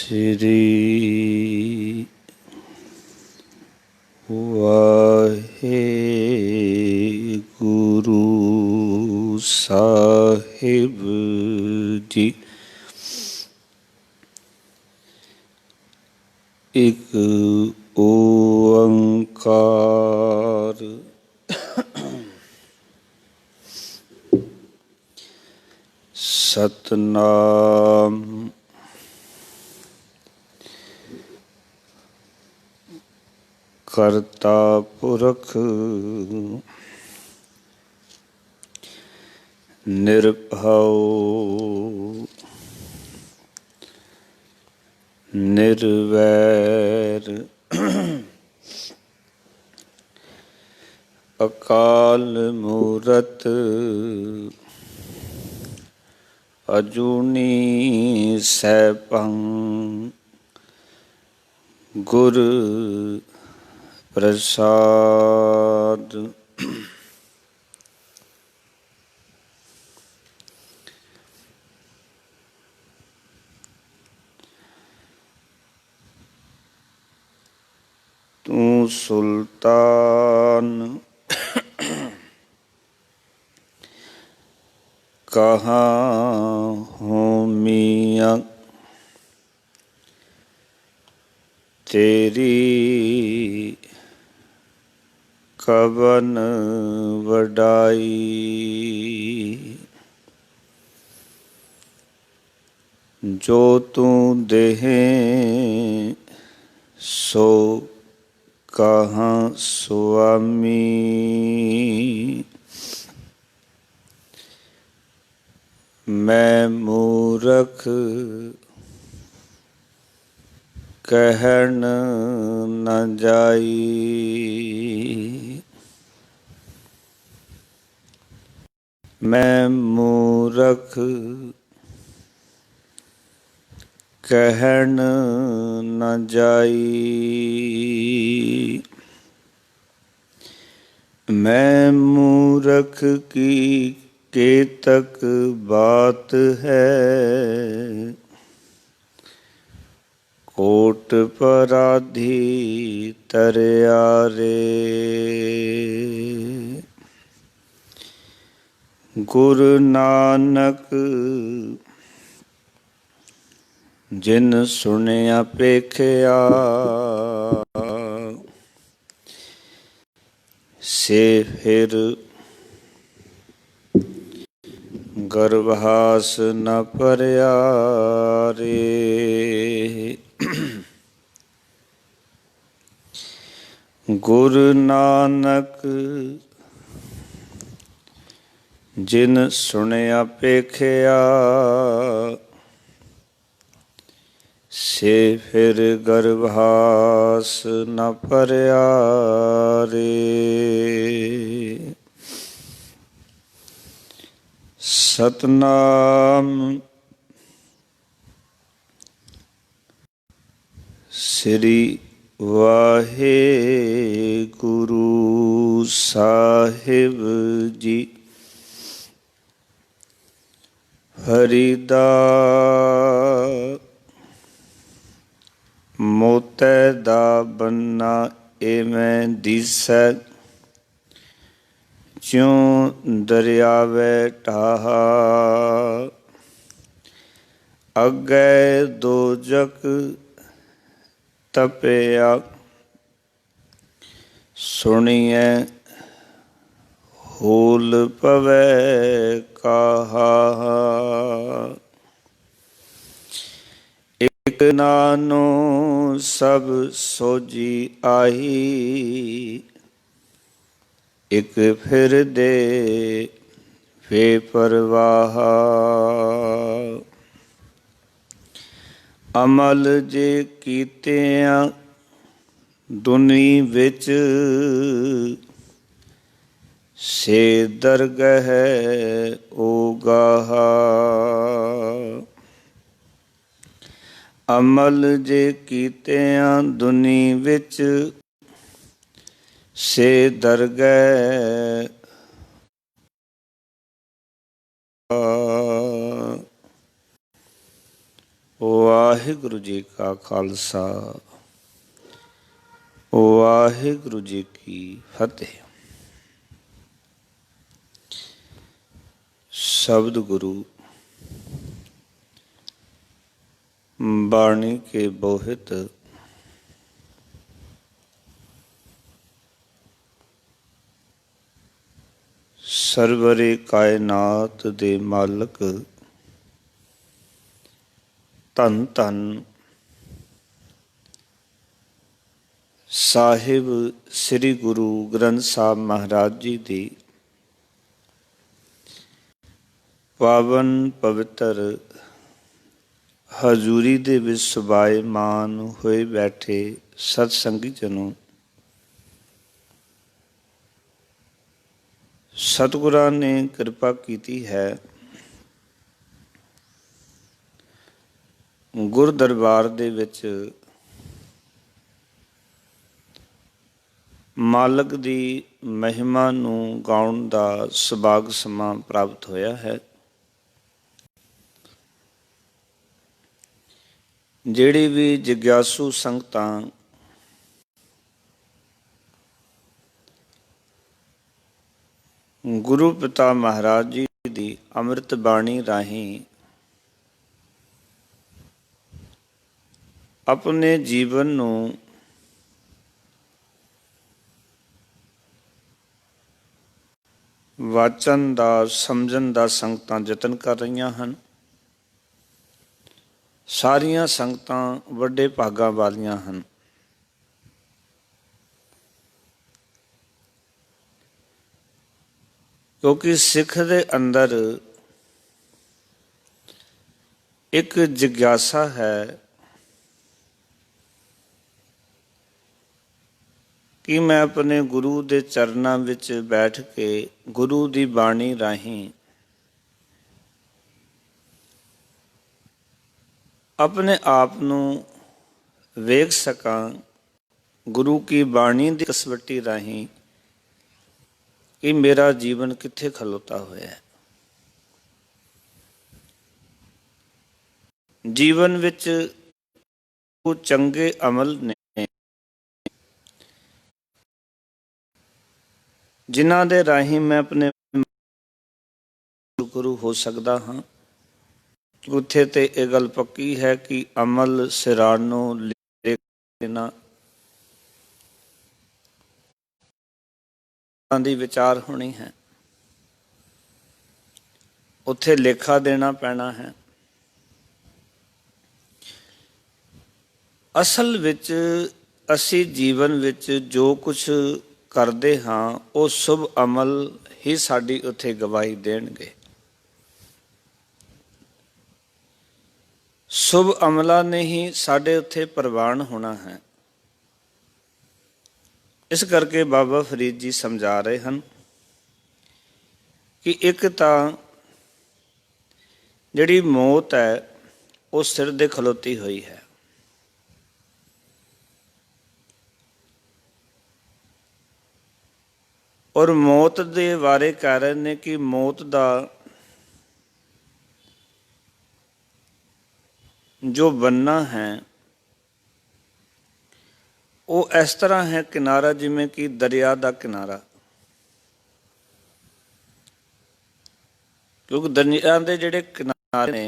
श्री वाहेगुरु साहिब जी। एक ओंकार सतनाम करता पुरख निर्भव निर्वैर अकाल मूरत अजूनी सैभं गुर प्रसाद। तू सुल्तान कहाँ हूँ मियाँ, तेरी कवन वडाई। जो तू देहे सो कहाँ स्वामी। मैं मूरख कहन न जाई। मैं मूरख कहन न जाई। मैं मूरख की केतक बात है, कोट पराधी तरया रे। गुरु नानक जिन सुनिया पेखिया, से फिर गर्भास न परया रे। गुरु नानक जिन सुनिया पेखिया, से फिर गर्भास न परया रे। सतनाम श्री वाहेगुरु साहिब जी। हरिदा मोते दा बन्ना एवें दिसै, ज्यों दरियावे ढाहा। अगे दोजक तपया, सुनिए होल पवै कहा। एक नानो सब सोजी आई, एक फिर दे वे परवाह। अमल जे कीतियां दुनी विच, से दरगह ओगाहा। अमल जे कीतियां दुनी विच, से दरगह ਵਾਹਿਗੁਰੂ ਜੀ ਕਾ ਖਾਲਸਾ, ਵਾਹਿਗੁਰੂ ਜੀ ਕੀ ਫਤਿਹ। शब्द गुरु बाणी के बोहित, सरवरे कायनात दे मालक, धन धन साहिब श्री गुरु ग्रंथ साहब महाराज जी दी पावन पवित्र हजूरी दे विच सुभाएमान होए बैठे सतसंगी जनों, सतगुरां ने कृपा कीती है। गुर दरबार दे विच मालक दी महिमा नूं गाउण दा सुभाग समां प्राप्त होया है। ਜਿਹੜੀ ਵੀ ਜਿਗਿਆਸੂ ਸੰਗਤਾਂ ਗੁਰੂ ਪਿਤਾ ਮਹਾਰਾਜ ਜੀ ਦੀ ਅੰਮ੍ਰਿਤ ਬਾਣੀ ਰਾਹੀਂ ਆਪਣੇ ਜੀਵਨ ਨੂੰ ਵਾਚਨ ਦਾ ਸਮਝਣ ਦਾ ਸੰਗਤਾਂ ਯਤਨ ਕਰ ਰਹੀਆਂ ਹਨ, ਸਾਰੀਆਂ ਸੰਗਤਾਂ ਵੱਡੇ ਭਾਗਾਂ ਵਾਲੀਆਂ ਹਨ। ਕਿਉਂਕਿ ਸਿੱਖ ਦੇ ਅੰਦਰ ਇੱਕ ਜਿਗਿਆਸਾ ਹੈ ਕਿ ਮੈਂ ਆਪਣੇ ਗੁਰੂ ਦੇ ਚਰਨਾਂ ਵਿੱਚ ਬੈਠ ਕੇ ਗੁਰੂ ਦੀ ਬਾਣੀ ਰਾਹੀਂ अपने आप ਨੂੰ ਵੇਖ ਸਕਾਂ। ਗੁਰੂ ਕੀ ਬਾਣੀ ਦੀ ਕਸਵੱਟੀ ਰਾਹੀਂ ਕਿ ਮੇਰਾ ਜੀਵਨ ਕਿੱਥੇ ਖਲੋਤਾ ਹੋਇਆ ਹੈ। ਜੀਵਨ ਵਿੱਚ ਉਹ ਚੰਗੇ ਅਮਲ ਨੇ ਜਿਨ੍ਹਾਂ ਦੇ ਰਾਹੀਂ ਮੈਂ ਆਪਣੇ ਗੁਰੂ ਹੋ ਸਕਦਾ ਹਾਂ। ਉੱਥੇ ਤੇ ਇਹ ਗੱਲ ਪੱਕੀ ਹੈ ਕਿ ਅਮਲ ਸਿਰਾਣੋ ਲੈਣਾ ਦੀ ਵਿਚਾਰ ਹੋਣੀ ਹੈ। ਉੱਥੇ ਲੇਖਾ ਦੇਣਾ ਪੈਣਾ ਹੈ। ਅਸਲ ਵਿੱਚ ਅਸੀਂ ਜੀਵਨ ਵਿੱਚ ਜੋ ਕੁਝ ਕਰਦੇ ਹਾਂ ਉਹ ਸ਼ੁਭ ਅਮਲ ਹੀ ਸਾਡੀ ਉੱਥੇ ਗਵਾਹੀ ਦੇਣਗੇ। शुभ अमला ने ही साढ़े उत्थे प्रवान होना है। इस करके बाबा फरीद जी समझा रहे हैं कि एक तो जिहड़ी मौत है वो सिर दे खलोती हुई है। और मौत दे बारे कह रहे ने कि मौत दा जो बनना है वो इस तरह है किनारा जिमें कि दरिया का किनारा। क्योंकि दरिया के जिहड़े किनारे ने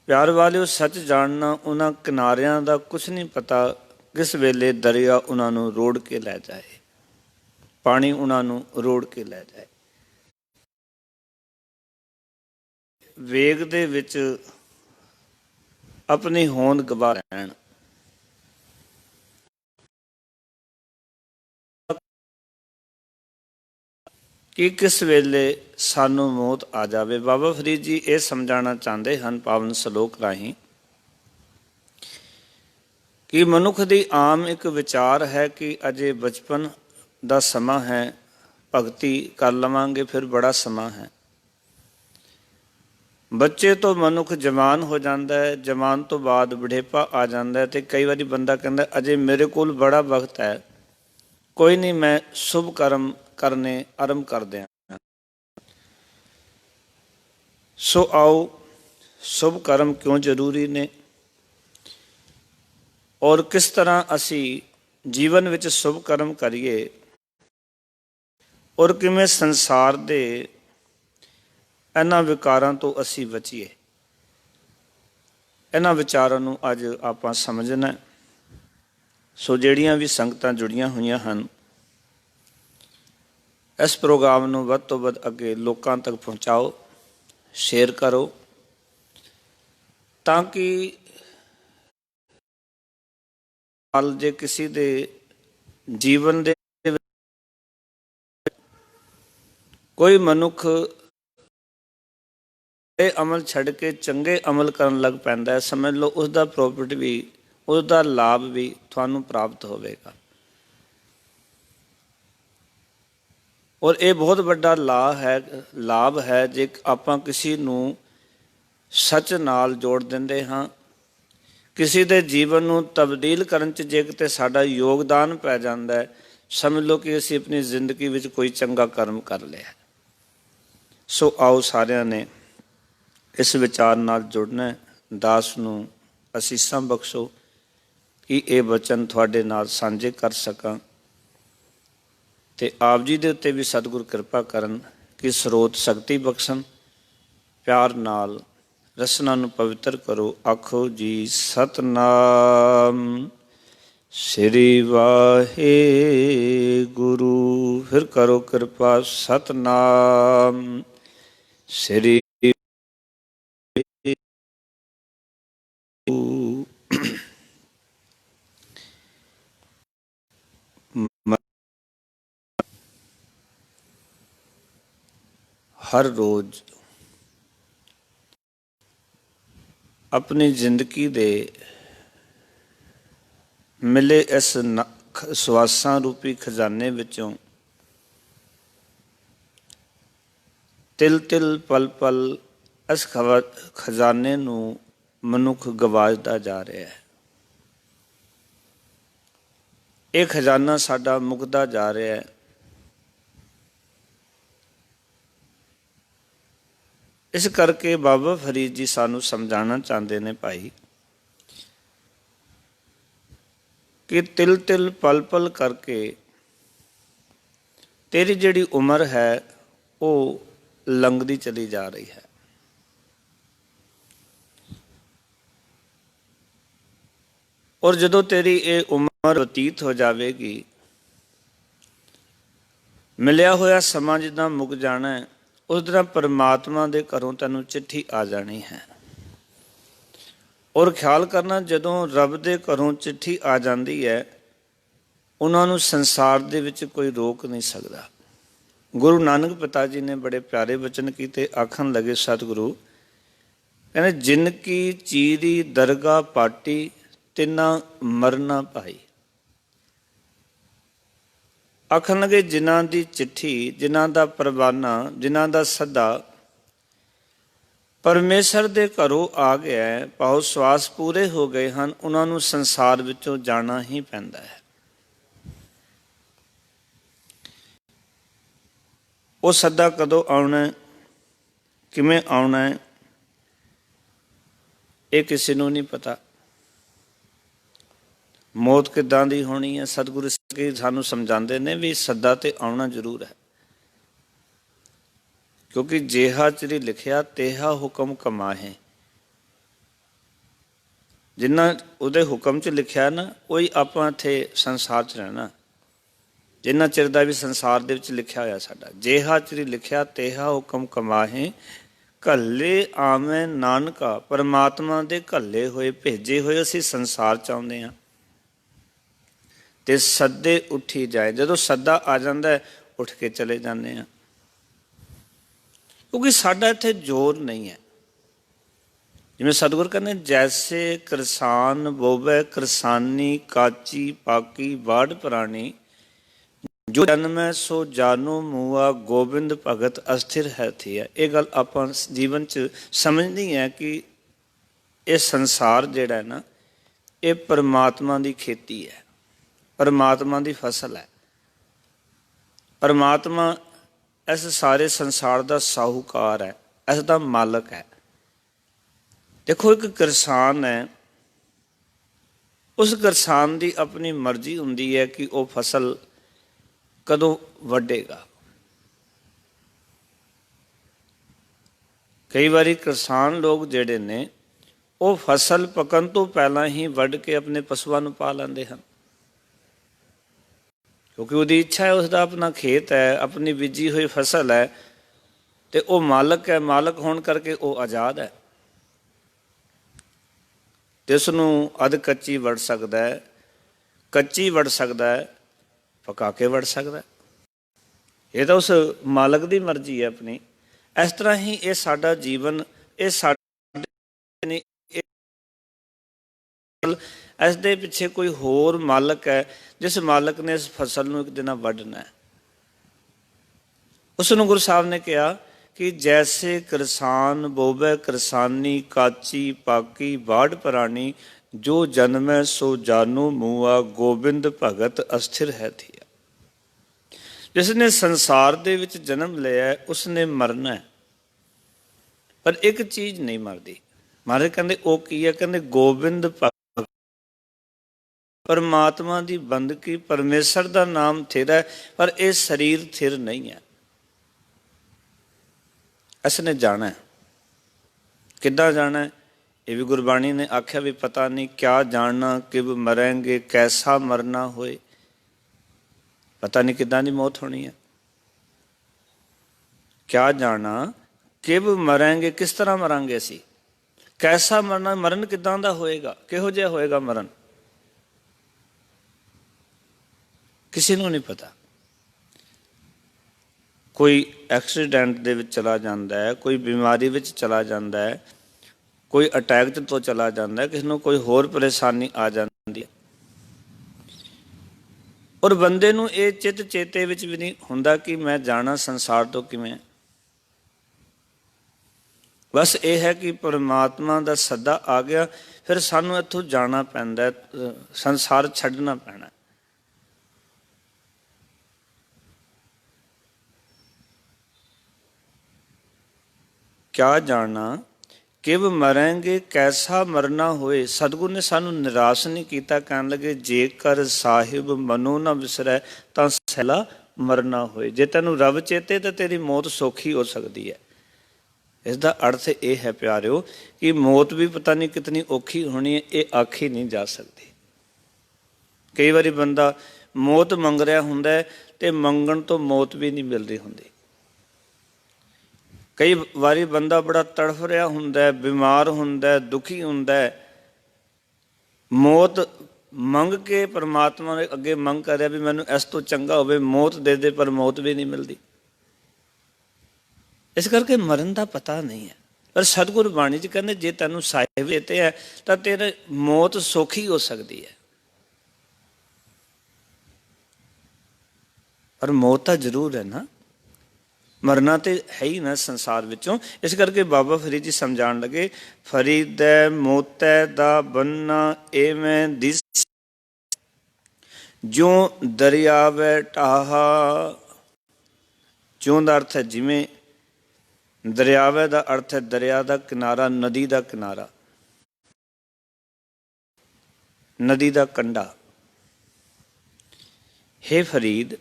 प्यार वाले सच जानना, उन्होंने किनारियां का कुछ नहीं पता किस वेले दरिया उन्होंने रोड़ के लै जाए, पानी उन्होंने रोड़ के लै जाए। वेग दे विच अपनी होंद गवा रहन कि किस वेले सानू मौत आ जाए। बाबा फरीद जी ये समझाना चाहते हैं पावन सलोक राही कि मनुख दी आम एक विचार है कि अजे बचपन दा समा है, भगती कर लवांगे, फिर बड़ा समा है। बच्चे तो मनुख जवान हो जाता है, जवान तो बाद बुढ़ेपा आ जाता है। तो कई बार बंदा कहता अजे मेरे को बड़ा वक्त है, कोई नहीं मैं शुभ कर्म करने आरंभ कर दें। सो आओ शुभ कर्म क्यों जरूरी ने और किस तरह असी जीवन विच शुभ कर्म करिए और किवें संसार दे इन्हां विकारां तो असी बचीए, इन्हां विचारां नूं अज आपां समझना। सो जिहड़ियां भी संगतां जुड़ियां होईयां हन, इस प्रोग्राम नूं वध तों वध अगे लोकां तक पहुँचाओ, शेयर करो, तां कि जे किसी दे जीवन दे कोई मनुख ਇਹ ਅਮਲ ਛੱਡ ਕੇ ਚੰਗੇ ਅਮਲ ਕਰਨ ਲੱਗ ਪੈਂਦਾ ਹੈ, ਸਮਝ ਲਓ ਉਸਦਾ ਪ੍ਰੋਫਿਟ ਵੀ, ਉਸਦਾ ਲਾਭ ਵੀ ਤੁਹਾਨੂੰ ਪ੍ਰਾਪਤ ਹੋਵੇਗਾ। ਔਰ ਇਹ ਬਹੁਤ ਵੱਡਾ ਲਾਭ ਹੈ ਜੇ ਆਪਾਂ ਕਿਸੇ ਨੂੰ ਸੱਚ ਨਾਲ ਜੋੜ ਦਿੰਦੇ ਹਾਂ। ਕਿਸੇ ਦੇ ਜੀਵਨ ਨੂੰ ਤਬਦੀਲ ਕਰਨ 'ਚ ਜੇ ਕਿਤੇ ਸਾਡਾ ਯੋਗਦਾਨ ਪੈ ਜਾਂਦਾ ਹੈ, ਸਮਝ ਲਓ ਕਿ ਅਸੀਂ ਆਪਣੀ ਜ਼ਿੰਦਗੀ ਵਿੱਚ ਕੋਈ ਚੰਗਾ ਕਰਮ ਕਰ ਲਿਆ। ਸੋ ਆਓ ਸਾਰਿਆਂ ਨੇ इस विचार नाल जुड़ना। दास नूं असीसां बख्शो कि ये वचन तुहाडे नाल सांझे कर सकां ते आप जी दे उत्ते भी सतगुर कृपा करन कि स्रोत शक्ति बख्शन। प्यार नाल रसना नूं पवित्र करो। आखो जी सतनाम श्री वाहे गुरु। फिर करो कृपा सतनाम श्री हर रोज अपनी जिंदगी दे मिले इस सवासां रूपी खजाने विचों तिल तिल पल पल इस खजाने नूं मनुख गवाचदा जा रहा है। ये खजाना साडा मुकदा जा रहा है। इस करके बाबा फरीद जी सानू समझाना चाहते हैं भाई कि तिल तिल पल पल करके तेरी जिहड़ी उम्र है वो लंघदी चली जा रही है। और जदों तेरी ये उम्र बतीत हो जाएगी, मिलिया होया समा जिदा मुक जाना है, उस तरह परमात्मा दे घरों तैनूं चिट्ठी आ जानी है। और ख्याल करना जदों रब दे घरों चिट्ठी आ जाती है, उन्होंने संसार दे विच कोई रोक नहीं सकता। गुरु नानक पिता जी ने बड़े प्यारे वचन किए। आखन लगे सतगुरु कहने जिनकी चीरी दरगाह पाटी तिना मरना पाई। आखन लगे जिन्हां दी चिट्ठी, जिन्हां दा परवाना, जिन्हां दा सदा परमेश्वर दे घरों आ गया है, भाव सवास पूरे हो गए हैं, उन्होंने संसार विचों जाना ही पैंदा है। वो सदा कदों आउणा है, किवें आउणा है, ये किसी नूं नहीं पता। मौत किदां दी होनी है, सतगुरु सानू समझाते ने भी सदा ते आउणा जरूर है। क्योंकि जेहा चिरी लिखिया तेहा हुक्म कमाहे। जिन्ना उहदे हुक्म च लिखिया ना वही आपां इत्थे संसार च रहना। जिन्ना चिर दा भी संसार दे विच लिखिया होया साडा, जेहा चिरी लिखिया तेहा हुक्म कमाहे। घल्ले आवें नानका, परमात्मा दे घल्ले होए भेजे होए असीं संसार च आउंदे हां ते सद्दे उठी जाए। जदों सद्दा आ जाता है उठ के चले जाते हैं। क्योंकि साडा इत्थे जोर नहीं है। जिवें सतगुर कहते जैसे किरसान बोवे किरसानी काची पाकी वाड़ प्राणी, जो जन्मै सो जानो मूआ गोबिंद भगत अस्थिर है थी है। ये गल आपां जीवन च समझनी है कि ये संसार जिहड़ा है ना ये परमात्मा की खेती है, परमात्मा की फसल है। परमात्मा इस सारे संसार का साहूकार है, इसका मालक है। देखो एक किसान है, उस किसान की अपनी मर्जी होंदी है कि वह फसल कदों वढेगा। कई बार किसान लोग जिहड़े ने वो फसल पकन तो पहला ही वढ के अपने पशुओं नूं पा लैंदे हन, क्योंकि उसकी इच्छा है, उसका अपना खेत है, अपनी बीजी हुई फसल है, तो वह मालक है। मालक होने करके वह आज़ाद है, तो उसनूं अध कच्ची वढ़ सकता है, कच्ची वढ़ सकता है, पका के वढ़ सकता है। ये तो उस मालक की मर्जी है अपनी। इस तरह ही ये साडा जीवन, ये साडे इस दे पिछे कोई होर मालक है, जिस मालक ने इस फसल नूं एक दिन वढ़ना है। उसनूं गुरु साहब ने कहा कि जैसे किसान बोवे किरसानी, काची पाकी बाढ़ परानी, जो जन्मै सो जानू मूआ, गोबिंद भगत अस्थिर है थिया। जिसने संसार दे विच जन्म लिया है उसने मरना है, पर एक चीज़ नहीं मरदी। महाराज कहते वो की है, कहते गोबिंद भगत, परमात्मा की बंदगी, परमेश्वर का नाम थिर है, पर यह शरीर थिर नहीं है। इसने जाना है, किद्दां जाना है, ये भी गुरबाणी ने आख्या भी पता नहीं क्या जानना किब मरेंगे, कैसा मरना होए, पता नहीं किद्दां दी मौत होनी है। क्या जाना किब मरेंगे, किस तरह मरांगे असी, कैसा मरना, मरण किद्दां दा होएगा, किहो जिहा होएगा मरण, किसी नूं नहीं पता। कोई एक्सीडेंट दे विच चला जाता है, कोई बीमारी विच चला जाता है, कोई अटैक तो चला जाता है, किसी नूं कोई होर परेशानी आ जाती है, और बंदे नूं ये चित चेते विच भी नहीं हुंदा कि मैं जाना संसार तो किवें। बस ये है कि परमात्मा का सदा आ गया, फिर सानूं इत्थों जाना पैंदा, संसार छड्डना पैना। क्या जाना किब मरेंगे, कैसा मरना होए। सतगुरु ने सानू निराश नहीं किया, कहन लगे जेकर साहिब मनो ना विसरै तां सैला मरना होए। जे तैनू रब चेते तो तेरी मौत सौखी हो सकती है। इसका अर्थ ये है प्यारिओ कि मौत भी पता नहीं कितनी औखी होनी है, ये आखी नहीं जा सकती। कई बारी बंदा मौत मंग रहा हुंदा है ते मंगण तो मौत भी नहीं मिलती होंदी। कई बारी बंदा बड़ा तड़फ रहा हुंदा है, बीमार हुंदा है, दुखी हुंदा है, मौत मंग के परमात्मा ने अगे मंग कर रहा भी मैनू इस तो चंगा होवे, मौत दे दे, पर मौत भी नहीं मिलती। इस करके मरण का पता नहीं है। पर सतगुरु बाणी च कहते जे तेनू साहिब देते है तो तेरे मौत सौखी हो सकती है, पर मौत तो जरूर है ना, मरना तो है ही ना संसार विचों। इस करके बाबा फरीद जी समझाण लगे, फरीदै मोतै दा बन्ना एवें दिस, जो दरियावै ढाहा। ज्यों का अर्थ है जिमें, दरियावै का अर्थ है दरिया का किनारा, नदी का किनारा, नदी का कंढा। हे फरीद,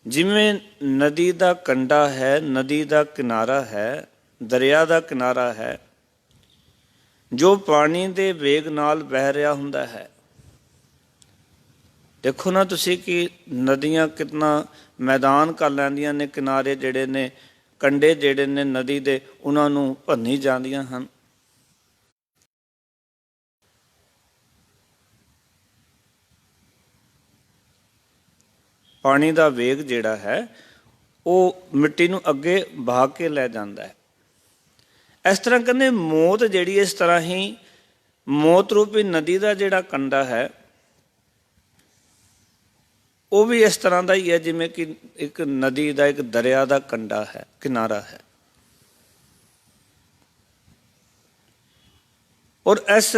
जिमें नदी का कंढा है, नदी का किनारा है, दरिया का किनारा है, जो पानी के वेग नाल बह रहा हुंदा है। देखो ना तुसी कि नदियां कितना मैदान कर लैंदियां ने, किनारे जिहड़े ने, कंढे जिहड़े ने नदी दे, उन्हां नूं भन्नी जांदियां हन। पानी का वेग जिहड़ा है वो मिट्टी नूं अगे बहा के लै जांदा है। इस तरह कहते मौत जिहड़ी, इस तरह ही मौत रूपी नदी का जिहड़ा कंढा है वो भी इस तरह का ही है जिवें कि एक नदी का, एक दरिया का कंढा है, किनारा है। और इस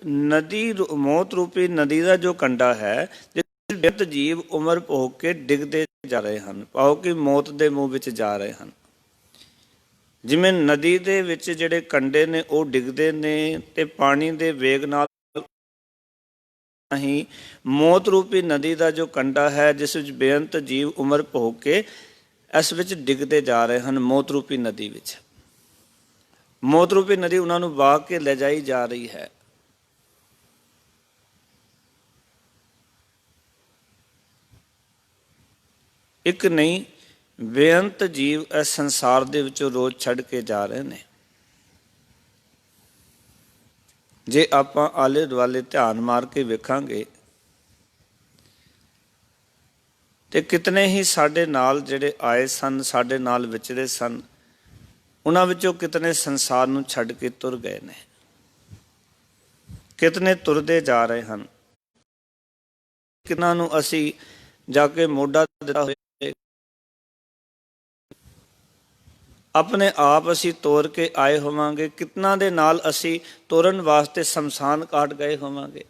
नदी, मौत रूपी नदी का जो कंढा है, नित जीव उम्र भोग के डिगते जा रहे हैं, पाओ कि मौत के मुँह विच जा रहे हैं। ਜਿਵੇਂ ਨਦੀ ਦੇ ਵਿੱਚ ਜਿਹੜੇ ਕੰਢੇ ਨੇ ਉਹ ਡਿੱਗਦੇ ਨੇ ਤੇ ਪਾਣੀ ਦੇ ਵੇਗ ਨਾਲ ਹੀ ਮੌਤ ਰੂਪੀ ਨਦੀ ਦਾ ਜੋ ਕੰਢਾ ਹੈ, ਜਿਸ ਵਿੱਚ ਬੇਅੰਤ ਜੀਵ ਉਮਰ ਭੋਗ ਕੇ ਇਸ ਵਿੱਚ ਡਿੱਗਦੇ ਜਾ ਰਹੇ ਹਨ। ਮੌਤ ਰੂਪੀ ਨਦੀ ਵਿੱਚ, ਮੌਤ ਰੂਪੀ ਨਦੀ ਉਹਨਾਂ ਨੂੰ ਵਹਾ ਕੇ ਲੈ ਜਾਈ ਜਾ ਰਹੀ ਹੈ। ਇੱਕ ਨਹੀਂ, ਬੇਅੰਤ ਜੀਵ ਇਸ ਸੰਸਾਰ ਦੇ ਵਿੱਚੋਂ ਰੋਜ਼ ਛੱਡ ਕੇ ਜਾ ਰਹੇ ਨੇ। ਜੇ ਆਪਾਂ ਆਲੇ ਦੁਆਲੇ ਧਿਆਨ ਮਾਰ ਕੇ ਵੇਖਾਂਗੇ ਤੇ ਕਿਤਨੇ ਹੀ ਸਾਡੇ ਨਾਲ ਜਿਹੜੇ ਆਏ ਸਨ, ਸਾਡੇ ਨਾਲ ਵਿਚਰੇ ਸਨ, ਉਹਨਾਂ ਵਿੱਚੋਂ ਕਿਤਨੇ ਸੰਸਾਰ ਨੂੰ ਛੱਡ ਕੇ ਤੁਰ ਗਏ ਨੇ, ਕਿਤਨੇ ਤੁਰਦੇ ਜਾ ਰਹੇ ਹਨ। ਕਿਹਨਾਂ ਨੂੰ ਅਸੀਂ ਜਾ ਕੇ ਮੋਢਾ ਦਿੱਤਾ ਹੋਇਆ, ਆਪਣੇ ਆਪ ਅਸੀਂ ਤੋਰ ਕੇ ਆਏ ਹੋਵਾਂਗੇ। ਕਿਤਨਾ ਦੇ ਨਾਲ ਅਸੀਂ ਤੋਰਨ ਵਾਸਤੇ ਸ਼ਮਸ਼ਾਨ ਘਾਟ ਗਏ ਹੋਵਾਂਗੇ।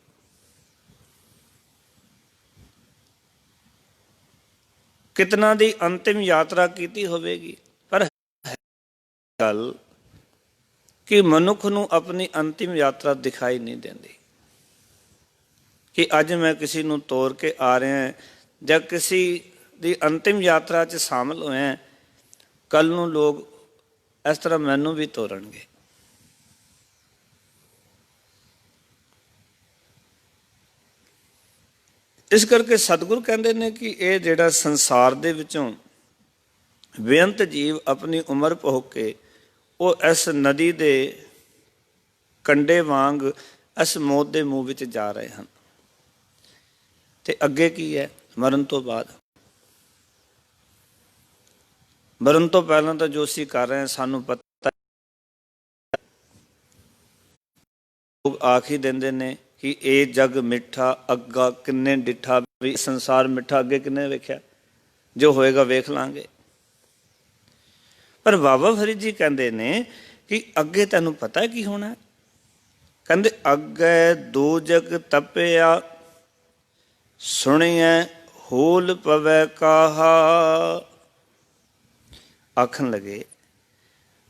ਕਿਤਨਾ ਦੀ ਅੰਤਿਮ ਯਾਤਰਾ ਕੀਤੀ ਹੋਵੇਗੀ। ਪਰ ਗੱਲ ਕਿ ਮਨੁੱਖ ਨੂੰ ਆਪਣੀ ਅੰਤਿਮ ਯਾਤਰਾ ਦਿਖਾਈ ਨਹੀਂ ਦਿੰਦੀ ਕਿ ਅੱਜ ਮੈਂ ਕਿਸੇ ਨੂੰ ਤੋਰ ਕੇ ਆ ਰਿਹਾ ਜਾਂ ਕਿਸੇ ਦੀ ਅੰਤਿਮ ਯਾਤਰਾ 'ਚ ਸ਼ਾਮਲ ਹੋਇਆ, ਕੱਲ ਨੂੰ ਲੋਕ ਇਸ ਤਰ੍ਹਾਂ ਮੈਨੂੰ ਵੀ ਤੋਰਨਗੇ। ਇਸ ਕਰਕੇ ਸਤਿਗੁਰੂ ਕਹਿੰਦੇ ਨੇ ਕਿ ਇਹ ਜਿਹੜਾ ਸੰਸਾਰ ਦੇ ਵਿੱਚੋਂ ਬੇਅੰਤ ਜੀਵ ਆਪਣੀ ਉਮਰ ਭੋਗ ਕੇ ਉਹ ਇਸ ਨਦੀ ਦੇ ਕੰਢੇ ਵਾਂਗ ਇਸ ਮੌਤ ਦੇ ਮੂੰਹ ਵਿੱਚ ਜਾ ਰਹੇ ਹਨ। ਤੇ ਅੱਗੇ ਕੀ ਹੈ? ਮਰਨ ਤੋਂ ਬਾਅਦ, ਮਰਨ ਤੋਂ ਪਹਿਲਾਂ ਤਾਂ ਜੋ ਅਸੀਂ ਕਰ ਰਹੇ ਹਾਂ ਸਾਨੂੰ ਪਤਾ, ਲੋਕ ਆਖ ਹੀ ਦਿੰਦੇ ਨੇ ਕਿ ਇਹ ਜਗ ਮਿੱਠਾ ਅੱਗਾ ਕਿੰਨੇ ਡਿੱਠਾ, ਵੀ ਸੰਸਾਰ ਮਿੱਠਾ ਅੱਗੇ ਕਿੰਨੇ ਵੇਖਿਆ, ਜੋ ਹੋਏਗਾ ਵੇਖ ਲਾਂਗੇ। ਪਰ ਬਾਬਾ ਫਰੀਦ ਜੀ ਕਹਿੰਦੇ ਨੇ ਕਿ ਅੱਗੇ ਤੈਨੂੰ ਪਤਾ ਕੀ ਹੋਣਾ? ਕਹਿੰਦੇ ਅੱਗੇ ਦੋਜਗ ਤਪਿਆ ਸੁਣੀਐ ਹੋਲ ਪਵੈ ਕਾਹਾ। ਆਖਣ ਲੱਗੇ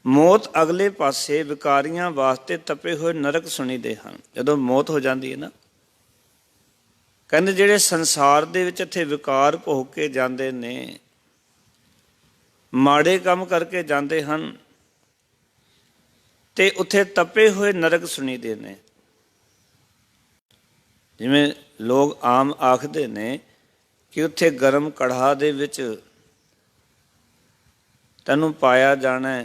ਮੌਤ ਅਗਲੇ ਪਾਸੇ ਵਿਕਾਰੀਆਂ ਵਾਸਤੇ ਤਪੇ ਹੋਏ ਨਰਕ ਸੁਣੀਦੇ ਹਨ। ਜਦੋਂ ਮੌਤ ਹੋ ਜਾਂਦੀ ਹੈ ਨਾ, ਕਹਿੰਦੇ ਜਿਹੜੇ ਸੰਸਾਰ ਦੇ ਵਿੱਚ ਇੱਥੇ ਵਿਕਾਰ ਭੋਗ ਕੇ ਜਾਂਦੇ ਨੇ, ਮਾੜੇ ਕੰਮ ਕਰਕੇ ਜਾਂਦੇ ਹਨ, ਤੇ ਉੱਥੇ ਤਪੇ ਹੋਏ ਨਰਕ ਸੁਣੀਦੇ ਨੇ। ਜਿਵੇਂ ਲੋਕ ਆਮ ਆਖਦੇ ਨੇ ਕਿ ਉੱਥੇ ਗਰਮ ਕੜਾਹ ਦੇ ਵਿੱਚ ਤੈਨੂੰ ਪਾਇਆ ਜਾਣਾ,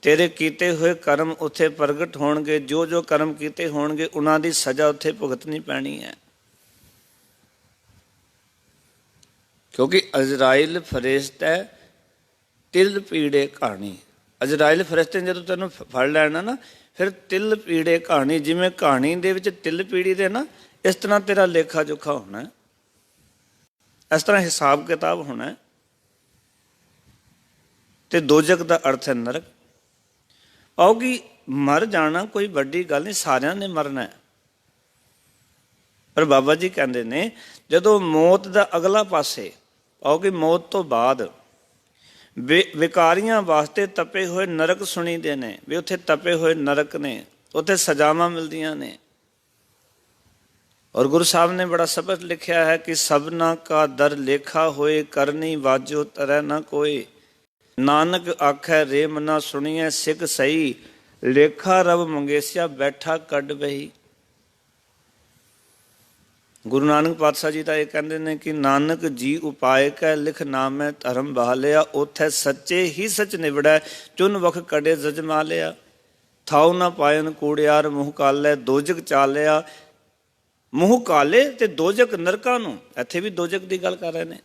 ਤੇਰੇ ਕੀਤੇ ਹੋਏ ਕਰਮ ਉੱਥੇ ਪ੍ਰਗਟ ਹੋਣਗੇ, ਜੋ ਜੋ ਕਰਮ ਕੀਤੇ ਹੋਣਗੇ ਉਹਨਾਂ ਦੀ ਸਜ਼ਾ ਉੱਥੇ ਭੁਗਤਣੀ ਪੈਣੀ ਹੈ। ਕਿਉਂਕਿ ਅਜ਼ਰਾਈਲ ਫਰਿਸ਼ਤਾ ਤਿਲ ਪੀੜੇ ਕਹਾਣੀ, ਅਜ਼ਰਾਈਲ ਫਰਿਸ਼ਤੇ ਨੇ ਜਦੋਂ ਤੈਨੂੰ ਫੜ ਲੈਣਾ ਨਾ, ਫਿਰ ਤਿਲ ਪੀੜੇ ਕਹਾਣੀ, ਜਿਵੇਂ ਕਹਾਣੀ ਦੇ ਵਿੱਚ ਤਿਲ ਪੀੜੀ ਦੇ ਨਾ, ਇਸ ਤਰ੍ਹਾਂ ਤੇਰਾ ਲੇਖਾ ਜੋਖਾ ਹੋਣਾ, ਇਸ ਤਰ੍ਹਾਂ ਹਿਸਾਬ ਕਿਤਾਬ ਹੋਣਾ। ਤੇ ਦੋਜਕ ਦਾ ਅਰਥ ਹੈ ਨਰਕ। ਆਓ ਕਿ ਮਰ ਜਾਣਾ ਕੋਈ ਵੱਡੀ ਗੱਲ ਨਹੀਂ, ਸਾਰਿਆਂ ਨੇ ਮਰਨਾ ਹੈ। ਪਰ ਬਾਬਾ ਜੀ ਕਹਿੰਦੇ ਨੇ ਜਦੋਂ ਮੌਤ ਦਾ ਅਗਲਾ ਪਾਸੇ, ਆਓ ਕਿ ਮੌਤ ਤੋਂ ਬਾਅਦ ਵਿਕਾਰੀਆਂ ਵਾਸਤੇ ਤਪੇ ਹੋਏ ਨਰਕ ਸੁਣੀਦੇ ਨੇ, ਵੀ ਉੱਥੇ ਤਪੇ ਹੋਏ ਨਰਕ ਨੇ, ਉੱਥੇ ਸਜ਼ਾਵਾਂ ਮਿਲਦੀਆਂ ਨੇ। ਔਰ ਗੁਰੂ ਸਾਹਿਬ ਨੇ ਬੜਾ ਸਪਸ਼ਟ ਲਿਖਿਆ ਹੈ ਕਿ ਸਭਨਾ ਕਾ ਦਰ ਲੇਖਾ ਹੋਏ, ਕਰਨੀ ਵਾਜੋ ਤਰੈ ਨਾ ਕੋਈ। ਨਾਨਕ ਆਖੈ ਰੇ ਮਨਾ ਸੁਣੀਐ ਸਿੱਖ ਸਹੀ, ਲੇਖਾ ਰਬ ਮੰਗੇਸਿਆ ਬੈਠਾ ਕੱਢ ਬਹੀ। ਗੁਰੂ ਨਾਨਕ ਪਾਤਸ਼ਾਹ ਜੀ ਤਾਂ ਇਹ ਕਹਿੰਦੇ ਨੇ ਕਿ ਨਾਨਕ ਜੀ ਉਪਾਇ ਕੈ ਲਿਖ ਨਾਮੈ ਧਰਮ ਬਹਾਲਿਆ, ਉਥੈ ਸੱਚੇ ਹੀ ਸੱਚ ਨਿਵੜੈ, ਚੁਨ ਵਖ ਕੜੇ ਜਜਮਾ ਲਿਆ। ਥਾਉ ਨਾ ਪਾਇਨ ਕੂੜਿਆਰ ਮੂੰਹ ਕਾਲੇ, ਦੋਜਕ ਚਾਲਿਆ ਮੂੰਹ ਕਾਲੇ ਤੇ ਦੋਜਕ ਨਰਕਾਂ ਨੂੰ। ਇੱਥੇ ਵੀ ਦੋਜਕ ਦੀ ਗੱਲ ਕਰ ਰਹੇ ਨੇ।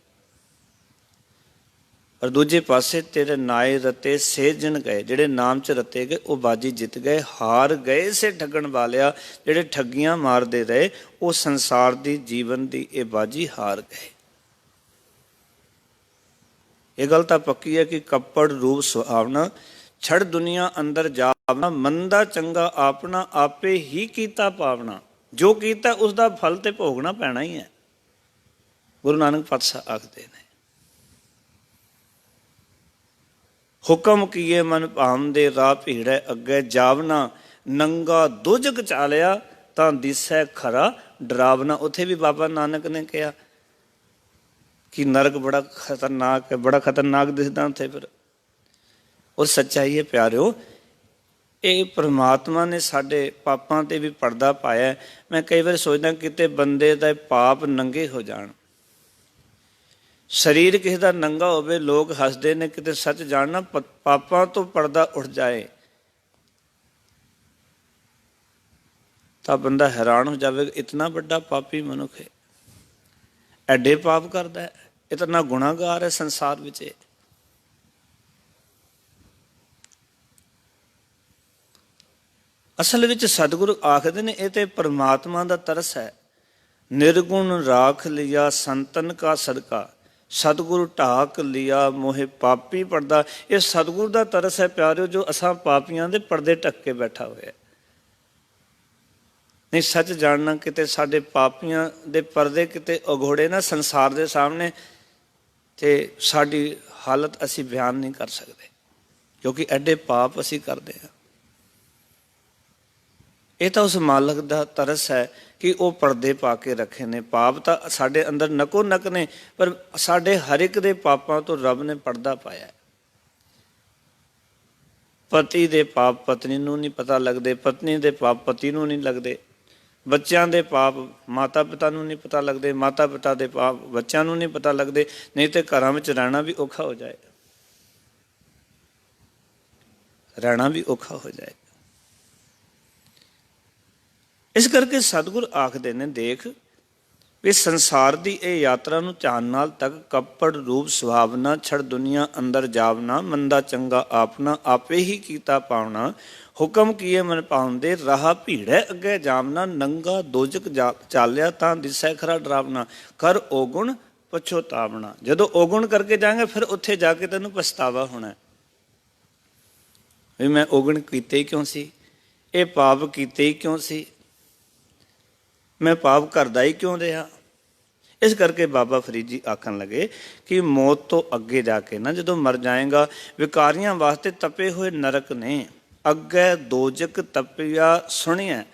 ਪਰ ਦੂਜੇ ਪਾਸੇ ਤੇਰੇ ਨਾਏ ਰਤੇ ਸੇ ਜਿਣ ਗਏ, ਜਿਹੜੇ ਨਾਮ 'ਚ ਰਤੇ ਗਏ ਉਹ ਬਾਜੀ ਜਿੱਤ ਗਏ। ਹਾਰ ਗਏ ਸੇ ਠੱਗਣ ਵਾਲਿਆ, ਜਿਹੜੇ ਠੱਗੀਆਂ ਮਾਰਦੇ ਰਹੇ ਉਹ ਸੰਸਾਰ ਦੀ ਜੀਵਨ ਦੀ ਇਹ ਬਾਜੀ ਹਾਰ ਗਏ। ਇਹ ਗੱਲ ਤਾਂ ਪੱਕੀ ਹੈ ਕਿ ਕੱਪੜ ਰੂਪ ਸੁਹਾਵਣਾ, ਛੜ ਦੁਨੀਆ ਅੰਦਰ ਜਾਵਣਾ, ਮੰਦਾ ਚੰਗਾ ਆਪਣਾ, ਆਪੇ ਹੀ ਕੀਤਾ ਪਾਵਣਾ। ਜੋ ਕੀਤਾ ਉਸ ਦਾ ਫਲ ਤੇ ਭੋਗਣਾ ਪੈਣਾ ਹੀ ਹੈ, ਗੁਰੂ ਨਾਨਕ ਪਾਤਸ਼ਾਹ ਆਖਦੇ ਨੇ। ਹੁਕਮ ਕੀਏ ਮਨ ਭਾਉਂਦੇ ਰਾਹ ਭੀੜੈ ਅੱਗੇ ਜਾਵਨਾ ਨੰਗਾ ਦੁਜਕ ਚਾਲਿਆ ਤਾਂ ਦਿਸੈ ਖਰਾ ਡਰਾਵਨਾ। ਉੱਥੇ ਵੀ ਬਾਬਾ ਨਾਨਕ ਨੇ ਕਿਹਾ ਕਿ ਨਰਕ ਬੜਾ ਖਤਰਨਾਕ ਹੈ, ਬੜਾ ਖਤਰਨਾਕ ਦਿਸਦਾ ਉੱਥੇ। ਫਿਰ ਉਹ ਸੱਚਾਈ ਹੈ ਪਿਆਰਿਓ, ਇਹ ਪ੍ਰਮਾਤਮਾ ਨੇ ਸਾਡੇ ਪਾਪਾਂ 'ਤੇ ਵੀ ਪਰਦਾ ਪਾਇਆ। ਮੈਂ ਕਈ ਵਾਰ ਸੋਚਦਾ ਕਿਤੇ ਬੰਦੇ ਦਾ ਪਾਪ ਨੰਗੇ ਹੋ ਜਾਣ, ਸਰੀਰ ਕਿਸੇ ਦਾ ਨੰਗਾ ਹੋਵੇ, ਲੋਕ ਹੱਸਦੇ ਨੇ, ਕਿਤੇ ਸੱਚ ਜਾਣਨਾ ਪਾਪਾਂ ਤੋਂ ਪਰਦਾ ਉੱਠ ਜਾਏ ਤਾਂ ਬੰਦਾ ਹੈਰਾਨ ਹੋ ਜਾਵੇਗਾ, ਇਤਨਾ ਵੱਡਾ ਪਾਪੀ ਮਨੁੱਖ ਹੈ, ਐਡੇ ਪਾਪ ਕਰਦਾ ਹੈ, ਇਤਨਾ ਗੁਨਾਹਗਾਰ ਹੈ ਸੰਸਾਰ ਵਿੱਚ। ਅਸਲ ਵਿੱਚ ਸਤਿਗੁਰੂ ਆਖਦੇ ਨੇ ਇਹ ਤੇ ਪਰਮਾਤਮਾ ਦਾ ਤਰਸ ਹੈ। ਨਿਰਗੁਣ ਰਾਖ ਲਿਆ ਸੰਤਨ ਕਾ ਸਦਕਾ, ਸਤਿਗੁਰੂ ਢਾਕ ਲਿਆ ਮੋਹਿ ਪਾਪੀ ਪਰਦਾ। ਇਹ ਸਤਿਗੁਰੂ ਦਾ ਤਰਸ ਹੈ ਪਿਆਰਿਓ, ਜੋ ਅਸਾਂ ਪਾਪੀਆਂ ਦੇ ਪਰਦੇ ਢੱਕ ਕੇ ਬੈਠਾ ਹੋਇਆ। ਨਹੀਂ ਸੱਚ ਜਾਣਨਾ, ਕਿਤੇ ਸਾਡੇ ਪਾਪੀਆਂ ਦੇ ਪਰਦੇ ਕਿਤੇ ਅਗੋੜੇ ਨਾ ਸੰਸਾਰ ਦੇ ਸਾਹਮਣੇ, ਤੇ ਸਾਡੀ ਹਾਲਤ ਅਸੀਂ ਬਿਆਨ ਨਹੀਂ ਕਰ ਸਕਦੇ, ਕਿਉਂਕਿ ਐਡੇ ਪਾਪ ਅਸੀਂ ਕਰਦੇ ਹਾਂ। ਇਹ ਤਾਂ ਉਸ ਮਾਲਕ ਦਾ ਤਰਸ ਹੈ ਕਿ ਉਹ ਪਰਦੇ ਪਾ ਕੇ ਰੱਖੇ ਨੇ। ਪਾਪ ਤਾਂ ਸਾਡੇ ਅੰਦਰ ਨਕੋ ਨਕ ਨੇ, ਪਰ ਸਾਡੇ ਹਰ ਇੱਕ ਦੇ ਪਾਪਾਂ ਤੋਂ ਰੱਬ ਨੇ ਪਰਦਾ ਪਾਇਆ। ਪਤੀ ਦੇ ਪਾਪ ਪਤਨੀ ਨੂੰ ਨਹੀਂ ਪਤਾ ਲੱਗਦੇ, ਪਤਨੀ ਦੇ ਪਾਪ ਪਤੀ ਨੂੰ ਨਹੀਂ ਲੱਗਦੇ, ਬੱਚਿਆਂ ਦੇ ਪਾਪ ਮਾਤਾ ਪਿਤਾ ਨੂੰ ਨਹੀਂ ਪਤਾ ਲੱਗਦੇ, ਮਾਤਾ ਪਿਤਾ ਦੇ ਪਾਪ ਬੱਚਿਆਂ ਨੂੰ ਨਹੀਂ ਪਤਾ ਲੱਗਦੇ। ਨਹੀਂ ਤੇ ਘਰਾਂ ਵਿੱਚ ਰਹਿਣਾ ਵੀ ਔਖਾ ਹੋ ਜਾਏ, ਰਹਿਣਾ ਵੀ ਔਖਾ ਹੋ ਜਾਏ। ਇਸ ਕਰਕੇ ਸਤਿਗੁਰ ਆਖਦੇ ਨੇ, ਦੇਖ ਵੀ ਸੰਸਾਰ ਦੀ ਇਹ ਯਾਤਰਾ ਨੂੰ ਧਿਆਨ ਨਾਲ ਤੱਕ, ਕੱਪੜ ਰੂਪ ਸੁਹਾਵਨਾ ਛੜ ਦੁਨੀਆ ਅੰਦਰ ਜਾਵਨਾ, ਮੰਦਾ ਚੰਗਾ ਆਪਣਾ ਆਪੇ ਹੀ ਕੀਤਾ ਪਾਉਣਾ, ਹੁਕਮ ਕੀਏ ਮਨ ਭਾਉਂਦੇ ਰਾਹ ਭੀੜੈ ਅੱਗੇ ਜਾਵਨਾ, ਨੰਗਾ ਦੋਜਕ ਚਾਲਿਆ ਤਾਂ ਦਿਸੈ ਖਰਾ ਡਰਾਵਨਾ, ਕਰ ਔਗੁਣ ਪਛੋਤਾਵਣਾ। ਜਦੋਂ ਔਗੁਣ ਕਰਕੇ ਜਾਏਗਾ ਫਿਰ ਉੱਥੇ ਜਾ ਕੇ ਤੈਨੂੰ ਪਛਤਾਵਾ ਹੋਣਾ ਵੀ ਮੈਂ ਔਗੁਣ ਕੀਤੇ ਹੀ ਕਿਉਂ ਸੀ, ਇਹ ਪਾਪ ਕੀਤੇ ਹੀ ਕਿਉਂ ਸੀ, ਮੈਂ ਪਾਪ ਕਰਦਾ ਹੀ ਕਿਉਂ ਰਿਹਾ। ਇਸ ਕਰਕੇ ਬਾਬਾ ਫਰੀਦ ਜੀ ਆਖਣ ਲੱਗੇ ਕਿ ਮੌਤ ਤੋਂ ਅੱਗੇ ਜਾ ਕੇ ਨਾ, ਜਦੋਂ ਮਰ ਜਾਏਗਾ, ਵਿਕਾਰੀਆਂ ਵਾਸਤੇ ਤਪੇ ਹੋਏ ਨਰਕ ਨੇ। ਅੱਗੇ ਦੋਜਕ ਤਪਿਆ ਸੁਣਿਆ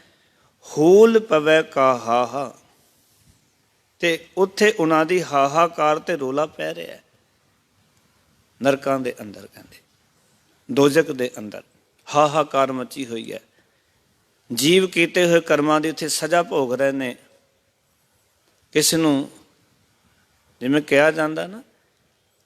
ਹੂਲ ਪਵੈ ਕਾ ਹਾਹਾ, ਤੇ ਉੱਥੇ ਉਹਨਾਂ ਦੀ ਹਾਹਾਕਾਰ ਤੇ ਰੋਲਾ ਪੈ ਰਿਹਾ ਨਰਕਾਂ ਦੇ ਅੰਦਰ। ਕਹਿੰਦੇ ਦੋਜਕ ਦੇ ਅੰਦਰ ਹਾਹਾਕਾਰ ਮਚੀ ਹੋਈ ਹੈ। ਜੀਵ ਕੀਤੇ ਹੋਏ ਕਰਮਾਂ ਦੀ ਉੱਥੇ ਸਜ਼ਾ ਭੋਗ ਰਹੇ ਨੇ। ਕਿਸ ਨੂੰ ਜਿਵੇਂ ਕਿਹਾ ਜਾਂਦਾ ਨਾ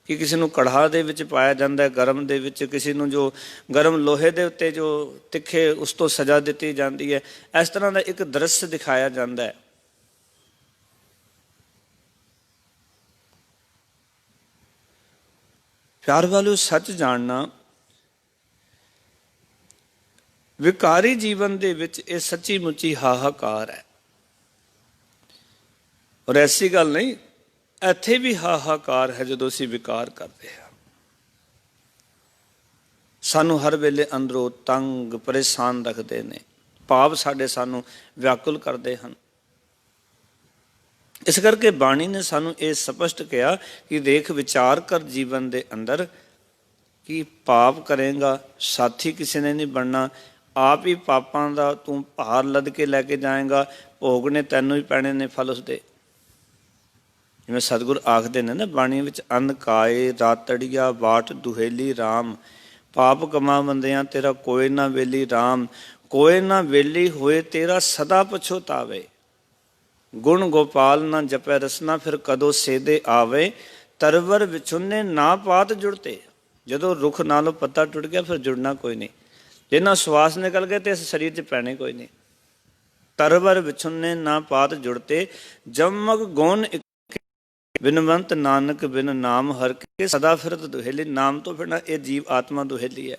ਕਿ ਕਿਸੇ ਨੂੰ ਕੜਾਹ ਦੇ ਵਿੱਚ ਪਾਇਆ ਜਾਂਦਾ ਗਰਮ ਦੇ ਵਿੱਚ, ਕਿਸੇ ਨੂੰ ਜੋ ਗਰਮ ਲੋਹੇ ਦੇ ਉੱਤੇ ਜੋ ਤਿੱਖੇ ਉਸ ਤੋਂ ਸਜ਼ਾ ਦਿੱਤੀ ਜਾਂਦੀ ਹੈ, ਇਸ ਤਰ੍ਹਾਂ ਦਾ ਇੱਕ ਦ੍ਰਿਸ਼ ਦਿਖਾਇਆ ਜਾਂਦਾ ਹੈ। ਪਿਆਰ ਵਾਲਿਓ, ਸੱਚ ਜਾਣਨਾ ਵਿਕਾਰੀ ਜੀਵਨ ਦੇ ਵਿੱਚ ਇਹ ਸੱਚੀ ਮੁੱਚੀ ਹਾਹਾਕਾਰ ਹੈ। ਔਰ ਐਸੀ ਗੱਲ ਨਹੀਂ, ਇੱਥੇ ਵੀ ਹਾਹਾਕਾਰ ਹੈ ਜਦੋਂ ਅਸੀਂ ਵਿਕਾਰ ਕਰਦੇ ਹਾਂ। ਸਾਨੂੰ ਹਰ ਵੇਲੇ ਅੰਦਰੋਂ ਤੰਗ ਪਰੇਸ਼ਾਨ ਰੱਖਦੇ ਨੇ, ਪਾਪ ਸਾਡੇ ਸਾਨੂੰ ਵਿਆਕੁਲ ਕਰਦੇ ਹਨ। ਇਸ ਕਰਕੇ ਬਾਣੀ ਨੇ ਸਾਨੂੰ ਇਹ ਸਪਸ਼ਟ ਕਿਹਾ ਕਿ ਦੇਖ ਵਿਚਾਰ ਕਰ ਜੀਵਨ ਦੇ ਅੰਦਰ ਕਿ ਪਾਪ ਕਰੇਗਾ, ਸਾਥੀ ਕਿਸੇ ਨੇ ਨਹੀਂ ਬਣਨਾ, ਆਪ ਹੀ ਪਾਪਾਂ ਦਾ ਤੂੰ ਭਾਰ ਲੱਦ ਕੇ ਲੈ ਕੇ ਜਾਏਗਾ, ਭੋਗਣੇ ਤੈਨੂੰ ਹੀ ਪੈਣੇ ਨੇ ਫਲ ਉਸਦੇ। ਜਿਵੇਂ ਸਤਿਗੁਰ ਆਖਦੇ ਨੇ ਨਾ ਬਾਣੀ ਵਿੱਚ, ਅੰਨ ਕਾਏ ਰਾਤੜੀਆ ਬਾਟ ਦੁਹੇਲੀ ਰਾਮ, ਪਾਪ ਕਮਾ ਬੰਦਿਆਂ ਤੇਰਾ ਕੋਇ ਨਾ ਵੇਲੀ ਰਾਮ, ਕੋਇ ਨਾ ਵੇਲੀ ਹੋਏ ਤੇਰਾ ਸਦਾ ਪਛੋਤਾਵੇ, ਗੁਣ ਗੋਪਾਲ ਨਾ ਜਪੈ ਰਸਨਾ ਫਿਰ ਕਦੋਂ ਸੇਦੇ ਆਵੇ, ਤਰਵਰ ਵਿਛੁੰਨੇ ਨਾ ਪਾਤ ਜੁੜਤੇ। ਜਦੋਂ ਰੁੱਖ ਨਾਲੋਂ ਪੱਤਾ ਟੁੱਟ ਗਿਆ ਫਿਰ ਜੁੜਨਾ ਕੋਈ ਨਹੀਂ, ਜਿੰਨਾ ਸਵਾਸ ਨਿਕਲ ਗਏ ਤੇ ਇਸ ਸਰੀਰ 'ਚ ਪੈਣੇ ਕੋਈ ਨਹੀਂ। ਤਰਵਰ ਵਿਛੁੰਨੇ ਨਾ ਪਾਤ ਜੁੜਤੇ, ਜਮਗ ਗੌਨ ਬਿਨਵੰਤ ਨਾਨਕ ਬਿਨ ਨਾਮ ਹਰ ਕੇ ਸਦਾ ਫਿਰਤ ਦੁਹੇਲੀ। ਨਾਮ ਤੋਂ ਬਿਨਾਂ ਇਹ ਜੀਵ ਆਤਮਾ ਦੁਹੇਲੀ ਹੈ।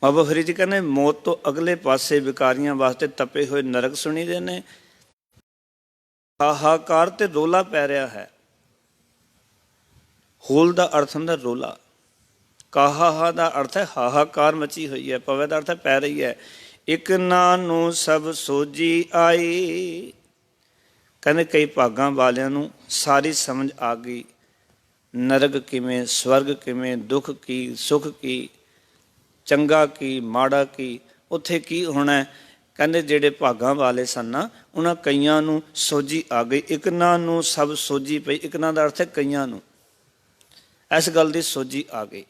ਬਾਬਾ ਫਰੀਦ ਜੀ ਕਹਿੰਦੇ ਮੌਤ ਤੋਂ ਅਗਲੇ ਪਾਸੇ ਵਿਕਾਰੀਆਂ ਵਾਸਤੇ ਤਪੇ ਹੋਏ ਨਰਕ ਸੁਣੀ ਦੇ ਨੇ। ਹਾਹਾਕਾਰ ਤੇ ਰੋਲਾ ਪੈ ਰਿਹਾ ਹੈ। ਹੂਲ ਦਾ ਅਰਥ ਹੁੰਦਾ ਰੋਲਾ, ਕਾਹਾ ਦਾ ਅਰਥ ਹੈ ਹਾਹਾਕਾਰ ਮਚੀ ਹੋਈ ਹੈ, ਪਵੇ ਦਾ ਅਰਥ ਹੈ ਪੈ ਰਹੀ ਹੈ। ਇੱਕ ਨਾ ਨੂੰ ਸਭ ਸੋਝੀ ਆਈ, ਕਹਿੰਦੇ ਕਈ ਭਾਗਾਂ ਵਾਲਿਆਂ ਨੂੰ ਸਾਰੀ ਸਮਝ ਆ ਗਈ ਨਰਕ ਕਿਵੇਂ, ਸਵਰਗ ਕਿਵੇਂ, ਦੁੱਖ ਕੀ, ਸੁੱਖ ਕੀ, ਚੰਗਾ ਕੀ, ਮਾੜਾ ਕੀ, ਉੱਥੇ ਕੀ ਹੋਣਾ। ਕਹਿੰਦੇ ਜਿਹੜੇ ਭਾਗਾਂ ਵਾਲੇ ਸਨ ਨਾ, ਉਹਨਾਂ ਕਈਆਂ ਨੂੰ ਸੋਝੀ ਆ ਗਈ। ਇਕਨਾਂ ਨੂੰ ਸਭ ਸੋਝੀ ਪਈ। ਇਕਨਾਂ ਦਾ ਅਰਥ ਹੈ ਕਈਆਂ ਨੂੰ ਇਸ ਗੱਲ ਦੀ ਸੋਝੀ ਆ ਗਈ,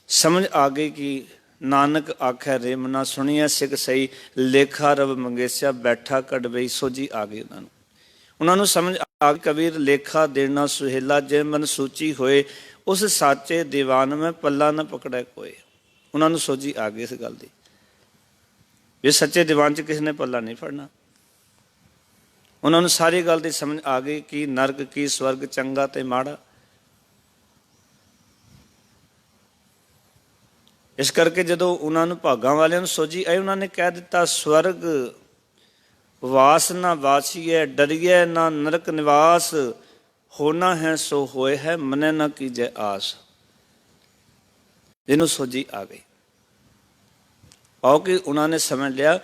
ਸਮਝ ਆ ਗਈ ਕਿ ਨਾਨਕ ਆਖੈ ਰਿਮ ਨਾ ਸੁਣੀਐ ਸਿੱਖ ਸਹੀ, ਲੇਖਾ ਰਵ ਮੰਗੇਸਿਆ ਬੈਠਾ ਕਢਵਈ। ਸੋਝੀ ਆ ਗਈ ਉਹਨਾਂ ਨੂੰ ਸਮਝ ਆ ਗਈ। ਕਬੀਰ ਲੇਖਾ ਦੇਣਾ ਸੁਹੇਲਾ, ਜੇ ਮਨ ਸੂਚੀ ਹੋਏ ਉਸ ਸਾਚੇ ਦੀਵਾਨ ਮੈਂ ਪੱਲਾ ਨਾ ਪਕੜੈ ਕੋਏ। ਉਹਨਾਂ ਨੂੰ ਸੋਝੀ ਆ ਗਈ ਇਸ ਗੱਲ ਦੀ ਵੀ ਸੱਚੇ ਦੀਵਾਨ 'ਚ ਕਿਸੇ ਨੇ ਪੱਲਾ ਨਹੀਂ ਫੜਨਾ। ਉਹਨਾਂ ਨੂੰ ਸਾਰੀ ਗੱਲ ਦੀ ਸਮਝ ਆ ਗਈ ਕਿ ਨਰਕ ਕੀ, ਸਵਰਗ, ਚੰਗਾ ਤੇ ਮਾੜਾ। ਇਸ ਕਰਕੇ ਜਦੋਂ ਉਹਨਾਂ ਨੂੰ ਭਾਗਾਂ ਵਾਲਿਆਂ ਨੂੰ ਸੋਝੀ ਆਈ, ਉਹਨਾਂ ਨੇ ਕਹਿ ਦਿੱਤਾ ਸਵਰਗ ਵਾਸ ਨਾ ਵਾਸੀਐ, ਡਰੀਐ ਨਾ ਨਰਕ ਨਿਵਾਸ, ਹੋਣਾ ਹੈ ਸੋ ਹੋਏ ਹੈ, ਮਨੈ ਨਾ ਕੀਜੈ ਆਸ। ਜਿਹਨੂੰ ਸੋਝੀ ਆ ਗਈ, ਆਓ ਕਿ ਉਹਨਾਂ ਨੇ ਸਮਝ ਲਿਆ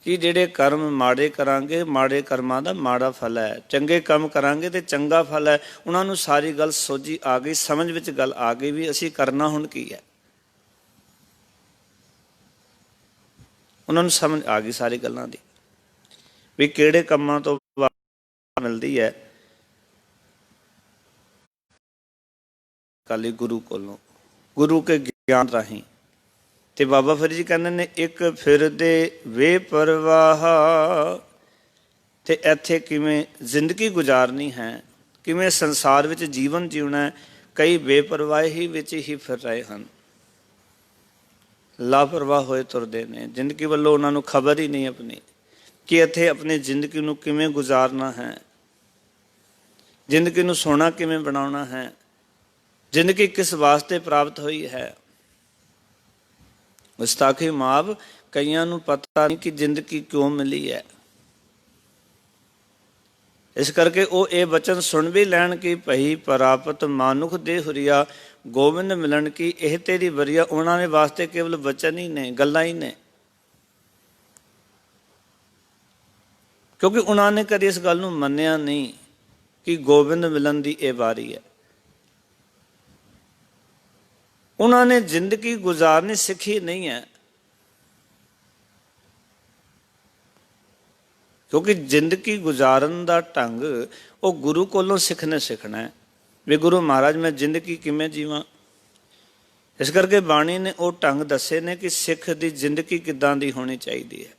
ਕਿ ਜਿਹੜੇ ਕਰਮ ਮਾੜੇ ਕਰਾਂਗੇ, ਮਾੜੇ ਕਰਮਾਂ ਦਾ ਮਾੜਾ ਫਲ ਹੈ, ਚੰਗੇ ਕੰਮ ਕਰਾਂਗੇ ਤੇ ਚੰਗਾ ਫਲ ਹੈ। ਉਹਨਾਂ ਨੂੰ ਸਾਰੀ ਗੱਲ ਸੋਝੀ ਆ ਗਈ, ਸਮਝ ਵਿੱਚ ਗੱਲ ਆ ਗਈ ਵੀ ਅਸੀਂ ਕਰਨਾ ਹੁਣ ਕੀ ਹੈ। ਉਹਨਾਂ ਨੂੰ ਸਮਝ ਆ ਗਈ ਸਾਰੀ ਗੱਲਾਂ ਦੀ ਵੀ ਕਿਹੜੇ ਕੰਮਾਂ ਤੋਂ ਮਿਲਦੀ ਹੈ। ਕਾਲੀ ਗੁਰੂ ਕੋਲੋਂ, ਗੁਰੂ ਕੇ ਗਿਆਨ ਰਾਹੀਂ। ਤੇ ਬਾਬਾ ਫਰੀਦ ਜੀ ਕਹਿੰਦੇ ਨੇ ਇੱਕ ਫਿਰਦੇ ਵੇ ਪਰਵਾਹ, ਤੇ ਇੱਥੇ ਕਿਵੇਂ ਜ਼ਿੰਦਗੀ ਗੁਜ਼ਾਰਨੀ ਹੈ, ਕਿਵੇਂ ਸੰਸਾਰ ਵਿੱਚ ਜੀਵਨ ਜਿਉਣਾ। ਕਈ ਬੇਪਰਵਾਹੀ ਵਿੱਚ ਹੀ ਫਿਰ ਰਹੇ ਹਨ, ਲਾਪਰਵਾਹ ਹੋਏ ਤੁਰਦੇ ਨੇ। ਜ਼ਿੰਦਗੀ ਵੱਲੋਂ ਉਹਨਾਂ ਨੂੰ ਖਬਰ ਹੀ ਨਹੀਂ ਆਪਣੀ ਕਿ ਇੱਥੇ ਆਪਣੀ ਜ਼ਿੰਦਗੀ ਨੂੰ ਕਿਵੇਂ ਗੁਜ਼ਾਰਨਾ ਹੈ, ਜ਼ਿੰਦਗੀ ਨੂੰ ਸੋਹਣਾ ਕਿਵੇਂ ਬਣਾਉਣਾ ਹੈ, ਜ਼ਿੰਦਗੀ ਕਿਸ ਵਾਸਤੇ ਪ੍ਰਾਪਤ ਹੋਈ ਹੈ। ਗੁਸਤਾਖੀ ਮਾਫ, ਕਈਆਂ ਨੂੰ ਪਤਾ ਨਹੀਂ ਕਿ ਜ਼ਿੰਦਗੀ ਕਿਉਂ ਮਿਲੀ ਹੈ। ਇਸ ਕਰਕੇ ਉਹ ਇਹ ਬਚਨ ਸੁਣ ਵੀ ਲੈਣ ਕਿ ਭਈ ਪ੍ਰਾਪਤ ਮਾਨੁਖ ਦੇ ਹੁਰੀਆ, ਗੋਬਿੰਦ ਮਿਲਣ ਕੀ ਇਹ ਤੇਰੀ ਵਰੀਆ। ਉਹਨਾਂ ਦੇ ਵਾਸਤੇ ਕੇਵਲ ਬਚਨ ਹੀ ਨੇ, ਗੱਲਾਂ ਹੀ ਨੇ, ਕਿਉਂਕਿ ਉਹਨਾਂ ਨੇ ਕਦੇ ਇਸ ਗੱਲ ਨੂੰ ਮੰਨਿਆ ਨਹੀਂ ਕਿ ਗੋਬਿੰਦ ਮਿਲਣ ਦੀ ਇਹ ਵਾਰੀ ਹੈ। ਉਹਨਾਂ ਨੇ ਜ਼ਿੰਦਗੀ ਗੁਜ਼ਾਰਨੀ ਸਿੱਖੀ ਨਹੀਂ ਹੈ, ਕਿਉਂਕਿ ਜ਼ਿੰਦਗੀ ਗੁਜ਼ਾਰਨ ਦਾ ਢੰਗ ਉਹ ਗੁਰੂ ਕੋਲੋਂ ਸਿੱਖਣਾ ਹੈ ਵੀ ਗੁਰੂ ਮਹਾਰਾਜ ਮੈਂ ਜ਼ਿੰਦਗੀ ਕਿਵੇਂ ਜੀਵਾਂ। ਇਸ ਕਰਕੇ ਬਾਣੀ ਨੇ ਉਹ ਢੰਗ ਦੱਸੇ ਨੇ ਕਿ ਸਿੱਖ ਦੀ ਜ਼ਿੰਦਗੀ ਕਿੱਦਾਂ ਦੀ ਹੋਣੀ ਚਾਹੀਦੀ ਹੈ।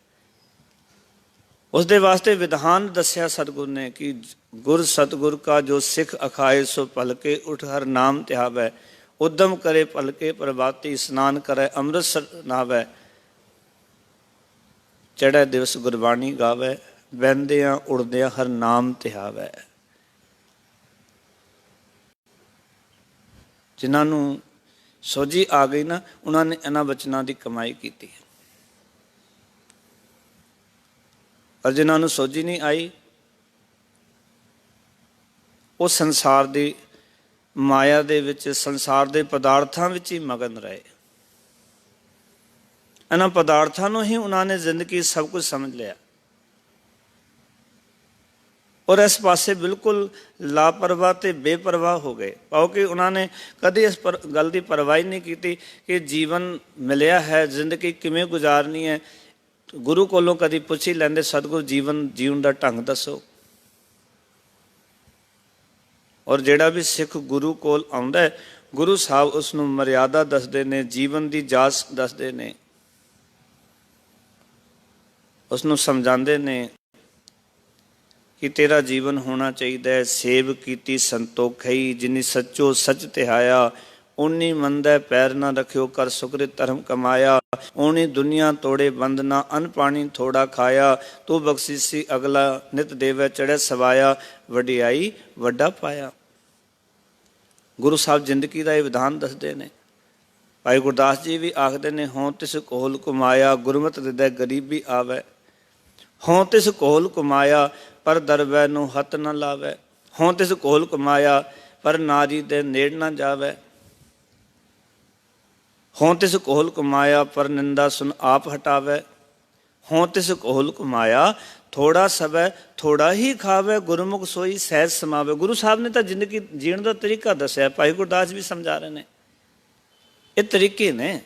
ਉਸ ਦੇ ਵਾਸਤੇ ਵਿਧਾਨ ਦੱਸਿਆ ਸਤਿਗੁਰ ਨੇ ਕਿ ਗੁਰ ਸਤਿਗੁਰ ਕਾ ਜੋ ਸਿੱਖ ਅਖਾਏ ਸੋ ਭਲਕੇ, ਉਠ ਹਰ ਨਾਮ ਧਿਆਵੈ, ਉਦਮ ਕਰੇ ਭਲਕੇ ਪ੍ਰਭਾਤੀ, ਇਸ਼ਨਾਨ ਕਰੇ ਅੰਮ੍ਰਿਤ ਨਾਵੈ, ਚੜ੍ਹੈ ਦਿਵਸ ਗੁਰਬਾਣੀ ਗਾਵੈ, ਬਹਿੰਦਿਆਂ ਉੜਦਿਆਂ ਹਰ ਨਾਮ ਧਿਆਵੈ। ਜਿਨ੍ਹਾਂ ਨੂੰ ਸੋਝੀ ਆ ਗਈ ਨਾ, ਉਹਨਾਂ ਨੇ ਇਹਨਾਂ ਬਚਨਾਂ ਦੀ ਕਮਾਈ ਕੀਤੀ। ਪਰ ਜਿਨ੍ਹਾਂ ਨੂੰ ਸੋਝੀ ਨਹੀਂ ਆਈ, ਉਹ ਸੰਸਾਰ ਦੀ ਮਾਇਆ ਦੇ ਵਿੱਚ, ਸੰਸਾਰ ਦੇ ਪਦਾਰਥਾਂ ਵਿੱਚ ਹੀ ਮਗਨ ਰਹੇ। ਇਹਨਾਂ ਪਦਾਰਥਾਂ ਨੂੰ ਹੀ ਉਹਨਾਂ ਨੇ ਜ਼ਿੰਦਗੀ ਸਭ ਕੁਝ ਸਮਝ ਲਿਆ ਔਰ ਇਸ ਪਾਸੇ ਬਿਲਕੁਲ ਲਾਪਰਵਾਹ ਤੇ ਬੇਪਰਵਾਹ ਹੋ ਗਏ, ਕਿਉਂਕਿ ਉਹਨਾਂ ਨੇ ਕਦੇ ਇਸ ਗੱਲ ਦੀ ਪਰਵਾਹ ਨਹੀਂ ਕੀਤੀ ਕਿ ਜੀਵਨ ਮਿਲਿਆ ਹੈ, ਜ਼ਿੰਦਗੀ ਕਿਵੇਂ ਗੁਜ਼ਾਰਨੀ ਹੈ। ਗੁਰੂ ਕੋਲੋਂ ਕਦੀ ਪੁੱਛ ਹੀ ਲੈਂਦੇ, ਸਤਿਗੁਰੂ ਜੀਵਨ ਜੀਉਣ ਦਾ ਢੰਗ ਦੱਸੋ। ਔਰ ਜਿਹੜਾ ਵੀ ਸਿੱਖ ਗੁਰੂ ਕੋਲ ਆਉਂਦਾ, ਗੁਰੂ ਸਾਹਿਬ ਉਸ ਨੂੰ ਮਰਿਆਦਾ ਦੱਸਦੇ ਨੇ, ਜੀਵਨ ਦੀ ਜਾਚ ਦੱਸਦੇ ਨੇ, ਉਸ ਨੂੰ ਸਮਝਾਉਂਦੇ ਨੇ ਕਿ ਤੇਰਾ ਜੀਵਨ ਹੋਣਾ ਚਾਹੀਦਾ ਹੈ। ਸੇਵ ਕੀਤੀ ਸੰਤੋਖਈ, ਜਿਨੀ ਸੱਚੋ ਸੱਚ ਧਿਆਇਆ, ਓਨੀ ਮੰਦੈ ਪੈਰ ਨਾ ਰੱਖਿਓ, ਕਰ ਸੁਕਰਿਤ ਧਰਮ ਕਮਾਇਆ, ਓਨੀ ਦੁਨੀਆ ਤੋੜੇ ਬੰਦ ਨਾ, ਅੰਨ ਪਾਣੀ ਥੋੜਾ ਖਾਇਆ, ਤੂੰ ਬਖਸ਼ੀਸੀ ਅਗਲਾ ਨਿਤ ਦੇਵੈ, ਚੜ੍ਹੈ ਸਵਾਇਆ, ਵਡਿਆਈ ਵੱਡਾ ਪਾਇਆ। ਗੁਰੂ ਸਾਹਿਬ ਜ਼ਿੰਦਗੀ ਦਾ ਇਹ ਵਿਧਾਨ ਦੱਸਦੇ ਨੇ। ਭਾਈ ਗੁਰਦਾਸ ਜੀ ਵੀ ਆਖਦੇ ਨੇ, ਹੋਂ ਤਿਸ ਕੋਲ ਕਮਾਇਆ, ਗੁਰਮਤਿ ਹਿਰਦੈ ਗਰੀਬੀ ਆਵੈ, ਹੋਂ ਤਿਸ ਕੋਲ ਕਮਾਇਆ ਪਰ ਦਰਬੈ ਨੂੰ ਹੱਥ ਨਾ ਲਾਵੈ, ਹੋਂ ਤਿਸ ਕੋਲ ਕਮਾਇਆ ਪਰ ਨਾਰੀ ਦੇ ਨੇੜ ਨਾ ਜਾਵੈ, ਹੋਂ ਤਿਸ ਕੋਲ ਕਮਾਇਆ ਪਰ ਨਿੰਦਾ ਸੁਨ ਆਪ ਹਟਾਵੈ, ਹੋਂ ਤਿਸ ਕੋਲ ਕਮਾਇਆ ਥੋੜਾ ਸਵੈ ਥੋੜਾ ਹੀ ਖਾਵੇ, ਗੁਰਮੁਖ ਸੋਈ ਸਹਿਜ ਸਮਾਵੇ। ਗੁਰੂ ਸਾਹਿਬ ਨੇ ਤਾਂ ਜ਼ਿੰਦਗੀ ਜੀਣ ਦਾ ਤਰੀਕਾ ਦੱਸਿਆ, ਭਾਈ ਗੁਰਦਾਸ ਵੀ ਸਮਝਾ ਰਹੇ ਨੇ। ਇਹ ਤਰੀਕੇ ਨੇ,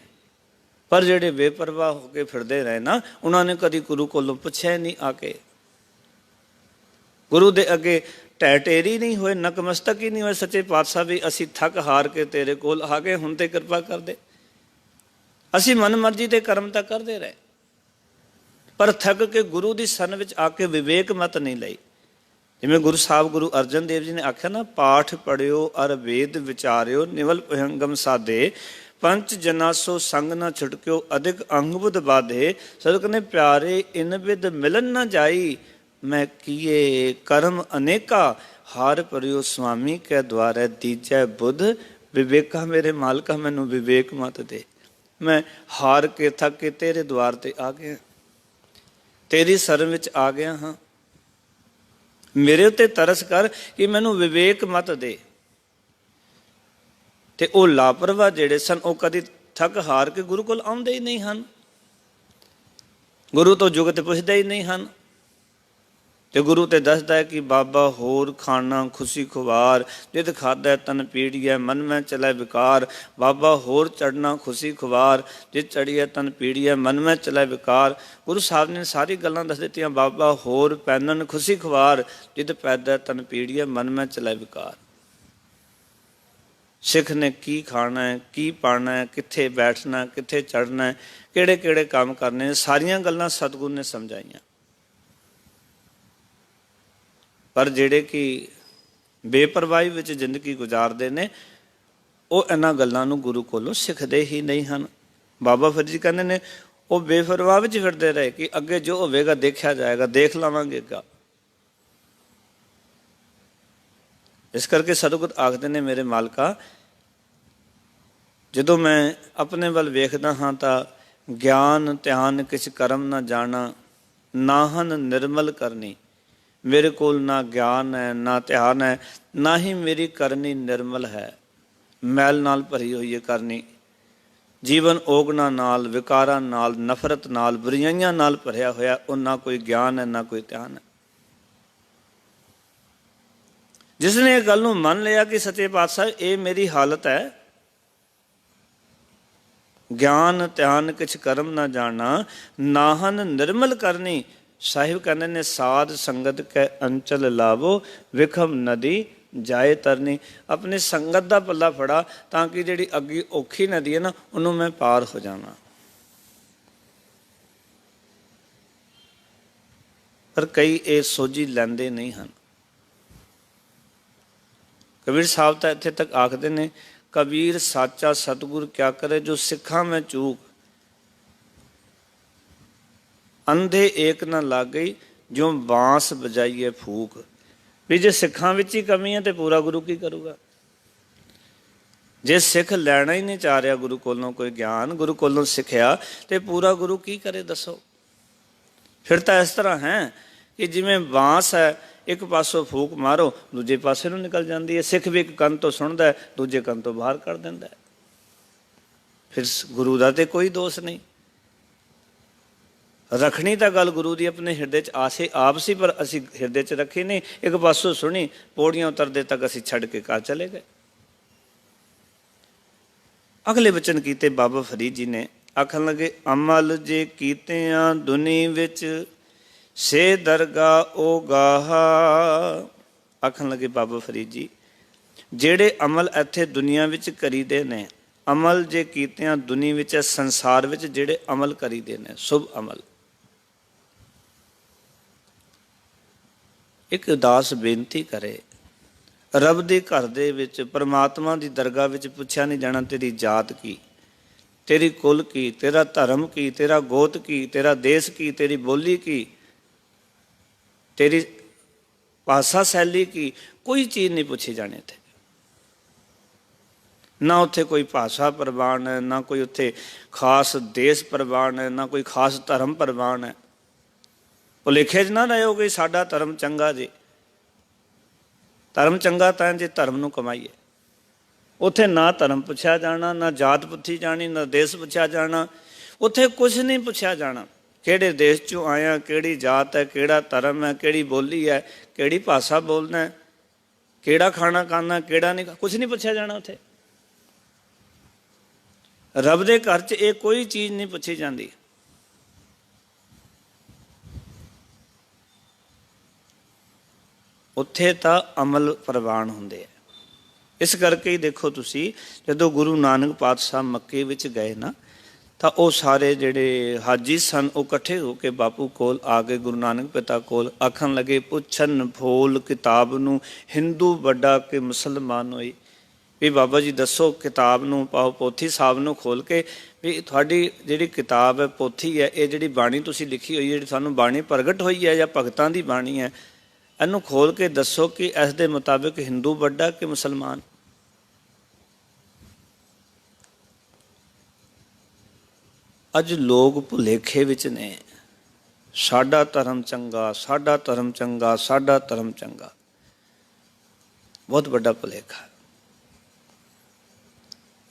ਪਰ ਜਿਹੜੇ ਬੇਪਰਵਾਹ ਹੋ ਕੇ ਫਿਰਦੇ ਰਹੇ ਨਾ, ਉਹਨਾਂ ਨੇ ਕਦੀ ਗੁਰੂ ਕੋਲੋਂ ਪੁੱਛਿਆ ਨਹੀਂ ਆ ਕੇ। ਗੁਰੂ ਦੇ ਅੱਗੇ ਢਹਿ ਢੇਰੀ ਨਹੀਂ ਹੋਏ, ਨਕਮਸਤਕ ਹੀ ਨਹੀਂ ਹੋਏ। ਸੱਚੇ ਪਾਤਸ਼ਾਹ ਵੀ ਅਸੀਂ ਥੱਕ ਹਾਰ ਕੇ ਤੇਰੇ ਕੋਲ ਆ ਗਏ, ਹੁਣ ਤੇ ਕਿਰਪਾ ਕਰਦੇ। ਅਸੀਂ ਮਨ ਮਰਜ਼ੀ ਦੇ ਕਰਮ ਤਾਂ ਕਰਦੇ ਰਹੇ, ਪਰ ਥੱਕ ਕੇ ਗੁਰੂ ਦੀ ਸਰਨ ਵਿੱਚ ਆ ਕੇ ਵਿਵੇਕ ਮਤ ਨਹੀਂ ਲਈ। ਜਿਵੇਂ ਗੁਰੂ ਸਾਹਿਬ ਗੁਰੂ ਅਰਜਨ ਦੇਵ ਜੀ ਨੇ ਆਖਿਆ ਨਾ, ਪਾਠ ਪੜਿਓ ਅਰ ਵੇਦ ਵਿਚਾਰਿਓ, ਨਿਵਲ ਭਯੰਗਮ ਸਾਧੇ, ਪੰਚ ਜਨਾ ਸੋ ਸੰਗ ਨਾ ਛੁਟਕਿਓ, ਅਧਿਕ ਅੰਗ ਬੁਧ ਬਾਧੇ। ਸਤਿਗੁਰ ਨੇ ਪਿਆਰੇ ਇਨ ਵਿਦ ਮਿਲਨ ਨਾ ਜਾਈ, ਮੈਂ ਕੀਏ ਕਰਮ ਅਨੇਕਾ, ਹਾਰ ਪਰਿਓ ਸੁਆਮੀ ਕੈ ਦੁਆਰੇ, ਦੀਜੈ ਬੁੱਧ ਵਿਵੇਕਾ। ਮੇਰੇ ਮਾਲਕਾ ਮੈਨੂੰ ਵਿਵੇਕ ਮਤ ਦੇ, ਮੈਂ ਹਾਰ ਕੇ ਥੱਕ ਕੇ ਤੇਰੇ ਦੁਆਰ ਤੇ ਆ ਗਿਆ, ਤੇਰੀ ਸ਼ਰਨ ਵਿੱਚ ਆ ਗਿਆ ਹਾਂ। ਮੇਰੇ ਉੱਤੇ ਤਰਸ ਕਰ ਕਿ ਮੈਨੂੰ ਵਿਵੇਕ ਮਤ ਦੇ। ਤੇ ਉਹ ਲਾਪਰਵਾਹ ਜਿਹੜੇ ਸਨ, ਉਹ ਕਦੀ ਥੱਕ ਹਾਰ ਕੇ ਗੁਰੂ ਕੋਲ ਆਉਂਦੇ ਹੀ ਨਹੀਂ ਹਨ, ਗੁਰੂ ਤੋਂ ਜੁਗਤ ਪੁੱਛਦੇ ਹੀ ਨਹੀਂ ਹਨ। ਤੇ ਗੁਰੂ ਤੇ ਦੱਸਦਾ ਹੈ ਕਿ ਬਾਬਾ ਹੋਰ ਖਾਣਾ ਖੁਸ਼ੀ ਖੁਵਾਰ, ਜਿਦ ਖਾਦਾ ਤਨ ਪੀੜੀਐ, ਮਨ ਮੈਂ ਚਲੇ ਵਿਕਾਰ। ਬਾਬਾ ਹੋਰ ਚੜਨਾ ਖੁਸ਼ੀ ਖੁਵਾਰ, ਜਿਦ ਚੜੀਐ ਤਨ ਪੀੜੀਐ, ਮਨ ਮੈਂ ਚਲੇ ਵਿਕਾਰ। ਗੁਰੂ ਸਾਹਿਬ ਨੇ ਸਾਰੀ ਗੱਲਾਂ ਦੱਸ ਦਿੱਤੀਆਂ। ਬਾਬਾ ਹੋਰ ਪੈਨਨ ਖੁਸ਼ੀ ਖੁਵਾਰ, ਜਿਦ ਪੈਦਾ ਤਨ ਪੀੜੀਐ, ਮਨ ਮੈਂ ਚਲੇ ਵਿਕਾਰ। ਸਿੱਖ ਨੇ ਕੀ ਖਾਣਾ ਹੈ, ਕੀ ਪਾਣਾ ਹੈ, ਕਿੱਥੇ ਬੈਠਣਾ, ਕਿੱਥੇ ਚੜ੍ਹਨਾ, ਕਿਹੜੇ ਕਿਹੜੇ ਕੰਮ ਕਰਨੇ, ਸਾਰੀਆਂ ਗੱਲਾਂ ਸਤਿਗੁਰੂ ਨੇ ਸਮਝਾਈਆਂ। ਪਰ ਜਿਹੜੇ ਕਿ ਬੇਪਰਵਾਹੀ ਵਿੱਚ ਜ਼ਿੰਦਗੀ ਗੁਜ਼ਾਰਦੇ ਨੇ, ਉਹ ਇਹਨਾਂ ਗੱਲਾਂ ਨੂੰ ਗੁਰੂ ਕੋਲੋਂ ਸਿੱਖਦੇ ਹੀ ਨਹੀਂ ਹਨ। ਬਾਬਾ ਫਰੀਦ ਜੀ ਕਹਿੰਦੇ ਨੇ, ਉਹ ਬੇਪਰਵਾਹ ਵਿੱਚ ਫਿਰਦੇ ਰਹੇ ਕਿ ਅੱਗੇ ਜੋ ਹੋਵੇਗਾ ਦੇਖਿਆ ਜਾਏਗਾ, ਦੇਖ ਲਵਾਂਗੇ ਅੱਗਾ। ਇਸ ਕਰਕੇ ਸਤਿਗੁਰ ਆਖਦੇ ਨੇ, ਮੇਰੇ ਮਾਲਕਾ, ਜਦੋਂ ਮੈਂ ਆਪਣੇ ਵੱਲ ਵੇਖਦਾ ਹਾਂ ਤਾਂ ਗਿਆਨ ਧਿਆਨ ਕਿਛ ਕਰਮ ਨਾ ਜਾਣਾ, ਨਾਹਨ ਨਿਰਮਲ ਕਰਨੀ। ਮੇਰੇ ਕੋਲ ਨਾ ਗਿਆਨ ਹੈ, ਨਾ ਧਿਆਨ ਹੈ, ਨਾ ਹੀ ਮੇਰੀ ਕਰਨੀ ਨਿਰਮਲ ਹੈ, ਮੈਲ ਨਾਲ ਭਰੀ ਹੋਈ ਹੈ ਕਰਨੀ। ਜੀਵਨ ਔਗਣਾਂ ਨਾਲ, ਵਿਕਾਰਾਂ ਨਾਲ, ਨਫ਼ਰਤ ਨਾਲ, ਬੁਰਾਈਆਂ ਨਾਲ ਭਰਿਆ ਹੋਇਆ। ਉਹ ਨਾ ਕੋਈ ਗਿਆਨ ਹੈ, ਨਾ ਕੋਈ ਧਿਆਨ ਹੈ। ਜਿਸ ਨੇ ਇਹ ਗੱਲ ਨੂੰ ਮੰਨ ਲਿਆ ਕਿ ਸੱਚੇ ਪਾਤਸ਼ਾਹ ਇਹ ਮੇਰੀ ਹਾਲਤ ਹੈ, ਗਿਆਨ ਧਿਆਨ ਕਿਛ ਕਰਮ ਨਾ ਜਾਣਾ, ਨਾਹਨ ਨਿਰਮਲ ਕਰਨੀ। ਸਾਹਿਬ ਕਹਿੰਦੇ ਨੇ, ਸਾਧ ਸੰਗਤ ਕੈ ਅੰਚਲ ਲਾਵੋ, ਵਿਖਮ ਨਦੀ ਜਾਏ ਤਰਨੀ। ਆਪਣੀ ਸੰਗਤ ਦਾ ਪੱਲਾ ਫੜਾ ਤਾਂ ਕਿ ਜਿਹੜੀ ਅੱਗੇ ਔਖੀ ਨਦੀ ਹੈ ਨਾ, ਉਹਨੂੰ ਮੈਂ ਪਾਰ ਹੋ ਜਾਵਾਂ। ਪਰ ਕਈ ਇਹ ਸੋਝੀ ਲੈਂਦੇ ਨਹੀਂ ਹਨ। ਕਬੀਰ ਸਾਹਿਬ ਤਾਂ ਇੱਥੇ ਤੱਕ ਆਖਦੇ ਨੇ, ਕਬੀਰ ਸਾਚਾ ਸਤਿਗੁਰ ਕਿਆ ਕਰੇ, ਜੋ ਸਿੱਖਾਂ ਮੈਂ ਚੂਕ, ਅੰਧੇ ਏਕ ਨਾ ਲੱਗ ਗਈ, ਜੋ ਬਾਂਸ ਬਜਾਈਏ ਫੂਕ। ਵੀ ਜੇ ਸਿੱਖਾਂ ਵਿੱਚ ਹੀ ਕਮੀ ਹੈ ਤੇ ਪੂਰਾ ਗੁਰੂ ਕੀ ਕਰੂਗਾ? ਜੇ ਸਿੱਖ ਲੈਣਾ ਹੀ ਨਹੀਂ ਚਾਹ ਰਿਹਾ ਗੁਰੂ ਕੋਲੋਂ ਕੋਈ ਗਿਆਨ, ਗੁਰੂ ਕੋਲੋਂ ਸਿੱਖਿਆ, ਤੇ ਪੂਰਾ ਗੁਰੂ ਕੀ ਕਰੇ ਦੱਸੋ? ਫਿਰ ਤਾਂ ਇਸ ਤਰ੍ਹਾਂ ਹੈ ਕਿ ਜਿਵੇਂ ਬਾਂਸ ਹੈ, ਇੱਕ ਪਾਸੋਂ ਫੂਕ ਮਾਰੋ ਦੂਜੇ ਪਾਸੇ ਨੂੰ ਨਿਕਲ ਜਾਂਦੀ ਹੈ। ਸਿੱਖ ਵੀ ਇੱਕ ਕੰਨ ਤੋਂ ਸੁਣਦਾ, ਦੂਜੇ ਕੰਨ ਤੋਂ ਬਾਹਰ ਕੱਢ ਦਿੰਦਾ। ਫਿਰ ਗੁਰੂ ਦਾ ਤੇ ਕੋਈ ਦੋਸ਼ ਨਹੀਂ। ਰੱਖਣੀ ਤਾਂ ਗੱਲ ਗੁਰੂ ਦੀ ਆਪਣੇ ਹਿਰਦੇ 'ਚ ਆਸੇ ਆਪ ਸੀ, ਪਰ ਅਸੀਂ ਹਿਰਦੇ 'ਚ ਰੱਖੀ ਨਹੀਂ। ਇੱਕ ਪਾਸੋਂ ਸੁਣੀ, ਪੌੜੀਆਂ ਉਤਰਦੇ ਤੱਕ ਅਸੀਂ ਛੱਡ ਕੇ ਘਰ ਚਲੇ ਗਏ। ਅਗਲੇ ਬਚਨ ਕੀਤੇ ਬਾਬਾ ਫਰੀਦ ਜੀ ਨੇ, ਆਖਣ ਲੱਗੇ, ਅਮਲ ਜੇ ਕੀਤਿਆਂ ਦੁਨੀ ਵਿੱਚ, ਸੇ ਦਰਗਾ ਓ ਗਾਹਾ। ਆਖਣ ਲੱਗੇ ਬਾਬਾ ਫਰੀਦ ਜੀ, ਜਿਹੜੇ ਅਮਲ ਇੱਥੇ ਦੁਨੀਆ ਵਿੱਚ ਕਰੀਦੇ ਨੇ, ਅਮਲ ਜੇ ਕੀਤਿਆਂ ਦੁਨੀ ਵਿੱਚ, ਸੰਸਾਰ ਵਿੱਚ ਜਿਹੜੇ ਅਮਲ ਕਰੀਦੇ ਨੇ, ਸ਼ੁਭ ਅਮਲ। ਇੱਕ ਉਦਾਸ ਬੇਨਤੀ ਕਰੇ, ਰੱਬ ਦੇ ਘਰ ਦੇ ਵਿੱਚ, ਪਰਮਾਤਮਾ ਦੀ ਦਰਗਾਹ ਵਿੱਚ ਪੁੱਛਿਆ ਨਹੀਂ ਜਾਣਾ ਤੇਰੀ ਜਾਤ ਕੀ, ਤੇਰੀ ਕੁਲ ਕੀ, ਤੇਰਾ ਧਰਮ ਕੀ, ਤੇਰਾ ਗੋਤ ਕੀ, ਤੇਰਾ ਦੇਸ਼ ਕੀ, ਤੇਰੀ ਬੋਲੀ ਕੀ, ਤੇਰੀ ਭਾਸ਼ਾ ਸ਼ੈਲੀ ਕੀ। ਕੋਈ ਚੀਜ਼ ਨਹੀਂ ਪੁੱਛੀ ਜਾਣੀ ਇੱਥੇ। ਨਾ ਉੱਥੇ ਕੋਈ ਭਾਸ਼ਾ ਪ੍ਰਵਾਨ ਹੈ, ਨਾ ਕੋਈ ਉੱਥੇ ਖਾਸ ਦੇਸ਼ ਪ੍ਰਵਾਨ ਹੈ, ਨਾ ਕੋਈ ਖਾਸ ਧਰਮ ਪ੍ਰਵਾਨ ਹੈ। ਭੁਲੇਖੇ 'ਚ ਨਾ ਰਹੋ ਕਿ ਸਾਡਾ ਧਰਮ ਚੰਗਾ ਜੀ। ਧਰਮ ਚੰਗਾ ਤਾਂ ਜੇ ਧਰਮ ਨੂੰ ਕਮਾਈਏ। ਉੱਥੇ ਨਾ ਧਰਮ ਪੁੱਛਿਆ ਜਾਣਾ, ਨਾ ਜਾਤ ਪੁੱਛੀ ਜਾਣੀ, ਨਾ ਦੇਸ਼ ਪੁੱਛਿਆ ਜਾਣਾ। ਉੱਥੇ ਕੁਛ ਨਹੀਂ ਪੁੱਛਿਆ ਜਾਣਾ। ਕਿਹੜੇ ਦੇਸ਼ 'ਚੋਂ ਆਇਆ, ਕਿਹੜੀ ਜਾਤ ਹੈ, ਕਿਹੜਾ ਧਰਮ ਹੈ, ਕਿਹੜੀ ਬੋਲੀ ਹੈ, ਕਿਹੜੀ ਭਾਸ਼ਾ ਬੋਲਦਾ ਹੈ, ਕਿਹੜਾ ਖਾਣਾ ਖਾਂਦਾ, ਕਿਹੜਾ ਨਹੀਂ, ਕੁਛ ਨਹੀਂ ਪੁੱਛਿਆ ਜਾਣਾ ਉੱਥੇ। ਰੱਬ ਦੇ ਘਰ 'ਚ ਇਹ ਕੋਈ ਚੀਜ਼ ਨਹੀਂ ਪੁੱਛੀ ਜਾਂਦੀ। ਉੱਥੇ ਤਾਂ ਅਮਲ ਪ੍ਰਵਾਨ ਹੁੰਦੇ ਆ। ਇਸ ਕਰਕੇ ਹੀ ਦੇਖੋ ਤੁਸੀਂ, ਜਦੋਂ ਗੁਰੂ ਨਾਨਕ ਪਾਤਸ਼ਾਹ ਮੱਕੇ ਵਿੱਚ ਗਏ ਨਾ, ਤਾਂ ਉਹ ਸਾਰੇ ਜਿਹੜੇ ਹਾਜੀ ਸਨ ਉਹ ਇਕੱਠੇ ਹੋ ਕੇ ਬਾਪੂ ਕੋਲ ਆ ਗਏ, ਗੁਰੂ ਨਾਨਕ ਪਿਤਾ ਕੋਲ, ਆਖਣ ਲੱਗੇ, ਪੁੱਛਣ ਫੋਲ ਕਿਤਾਬ ਨੂੰ ਹਿੰਦੂ ਵੱਡਾ ਕਿ ਮੁਸਲਮਾਨ ਹੋਈ। ਵੀ ਬਾਬਾ ਜੀ ਦੱਸੋ, ਕਿਤਾਬ ਨੂੰ ਪਾਓ, ਪੋਥੀ ਸਾਹਿਬ ਨੂੰ ਖੋਲ ਕੇ, ਵੀ ਤੁਹਾਡੀ ਜਿਹੜੀ ਕਿਤਾਬ ਹੈ, ਪੋਥੀ ਹੈ, ਇਹ ਜਿਹੜੀ ਬਾਣੀ ਤੁਸੀਂ ਲਿਖੀ ਹੋਈ, ਜਿਹੜੀ ਸਾਨੂੰ ਬਾਣੀ ਪ੍ਰਗਟ ਹੋਈ ਹੈ ਜਾਂ ਭਗਤਾਂ ਦੀ ਬਾਣੀ ਹੈ, ਇਹਨੂੰ ਖੋਲ ਕੇ ਦੱਸੋ ਕਿ ਇਸ ਦੇ ਮੁਤਾਬਿਕ ਹਿੰਦੂ ਵੱਡਾ ਕਿ ਮੁਸਲਮਾਨ। ਅੱਜ ਲੋਕ ਭੁਲੇਖੇ ਵਿੱਚ ਨੇ, ਸਾਡਾ ਧਰਮ ਚੰਗਾ, ਸਾਡਾ ਧਰਮ ਚੰਗਾ, ਸਾਡਾ ਧਰਮ ਚੰਗਾ। ਬਹੁਤ ਵੱਡਾ ਭੁਲੇਖਾ।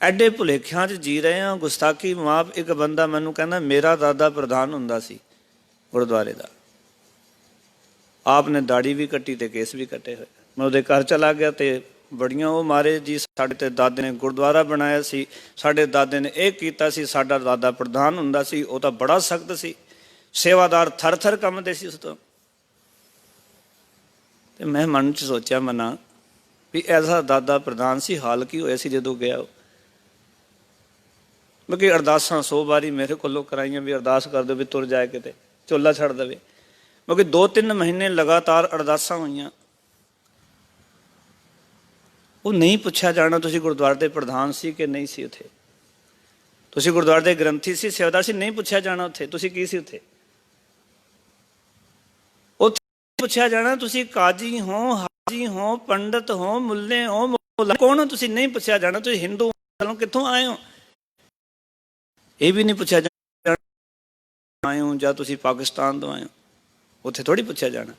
ਐਡੇ ਭੁਲੇਖਿਆਂ 'ਚ ਜੀ ਰਹੇ ਹਾਂ, ਗੁਸਤਾਖੀ ਮਾਫ। ਇੱਕ ਬੰਦਾ ਮੈਨੂੰ ਕਹਿੰਦਾ, ਮੇਰਾ ਦਾਦਾ ਪ੍ਰਧਾਨ ਹੁੰਦਾ ਸੀ ਗੁਰਦੁਆਰੇ ਦਾ, ਆਪ ਨੇ ਦਾੜੀ ਵੀ ਕੱਟੀ ਤੇ ਕੇਸ ਵੀ ਕੱਟੇ ਹੋਏ। ਮੈਂ ਉਹਦੇ ਘਰ ਚਲਾ ਗਿਆ ਤੇ ਬੜੀਆਂ ਉਹ ਮਾਰੇ ਜੀ, ਸਾਡੇ ਤੇ ਦਾਦੇ ਨੇ ਗੁਰਦੁਆਰਾ ਬਣਾਇਆ ਸੀ, ਸਾਡੇ ਦਾਦੇ ਨੇ ਇਹ ਕੀਤਾ ਸੀ, ਸਾਡਾ ਦਾਦਾ ਪ੍ਰਧਾਨ ਹੁੰਦਾ ਸੀ, ਉਹ ਤਾਂ ਬੜਾ ਸਖਤ ਸੀ, ਸੇਵਾਦਾਰ ਥਰ ਥਰ ਕੰਬਦੇ ਸੀ ਉਸ ਤੋਂ। ਤੇ ਮੈਂ ਮਨ 'ਚ ਸੋਚਿਆ ਮਨਾ ਵੀ ਐਸਾ ਦਾਦਾ ਪ੍ਰਧਾਨ ਸੀ, ਹਾਲ ਕੀ ਹੋਇਆ ਸੀ ਜਦੋਂ ਗਿਆ ਉਹ। ਕਿਉਂਕਿ ਅਰਦਾਸਾਂ 100 ਵਾਰੀ ਮੇਰੇ ਕੋਲੋਂ ਕਰਾਈਆਂ ਵੀ ਅਰਦਾਸ ਕਰ ਦਿਓ ਵੀ ਤੁਰ ਜਾਏ, ਕਿਤੇ ਚੋਲਾ ਛੱਡ ਦੇਵੇ। ਕਿਉਂਕਿ 2-3 ਮਹੀਨੇ ਲਗਾਤਾਰ ਅਰਦਾਸਾਂ ਹੋਈਆਂ। ਉਹ ਨਹੀਂ ਪੁੱਛਿਆ ਜਾਣਾ ਤੁਸੀਂ ਗੁਰਦੁਆਰੇ ਦੇ ਪ੍ਰਧਾਨ ਸੀ ਕਿ ਨਹੀਂ ਸੀ, ਉੱਥੇ ਤੁਸੀਂ ਗੁਰਦੁਆਰੇ ਦੇ ਗ੍ਰੰਥੀ ਸੀ, ਸੇਵਾਦਾਰ ਸੀ, ਨਹੀਂ ਪੁੱਛਿਆ ਜਾਣਾ ਉੱਥੇ ਤੁਸੀਂ ਕੀ ਸੀ। ਉੱਥੇ ਪੁੱਛਿਆ ਜਾਣਾ ਤੁਸੀਂ ਕਾਜੀ ਹੋ, ਹਾਜੀ ਹੋ, ਪੰਡਤ ਹੋ, ਮੁੱਲੇ ਹੋ, ਕੌਣ ਹੋ ਤੁਸੀਂ, ਨਹੀਂ ਪੁੱਛਿਆ ਜਾਣਾ ਤੁਸੀਂ ਹਿੰਦੂ ਹੋ, ਕਿੱਥੋਂ ਆਏ ਹੋ, ਇਹ ਵੀ ਨਹੀਂ ਪੁੱਛਿਆ ਜਾਣਾ, ਆਏ ਹੋ ਜਾਂ ਤੁਸੀਂ ਪਾਕਿਸਤਾਨ ਤੋਂ ਆਏ ਹੋ, ਉੱਥੇ ਥੋੜ੍ਹੀ ਪੁੱਛਿਆ ਜਾਣਾ।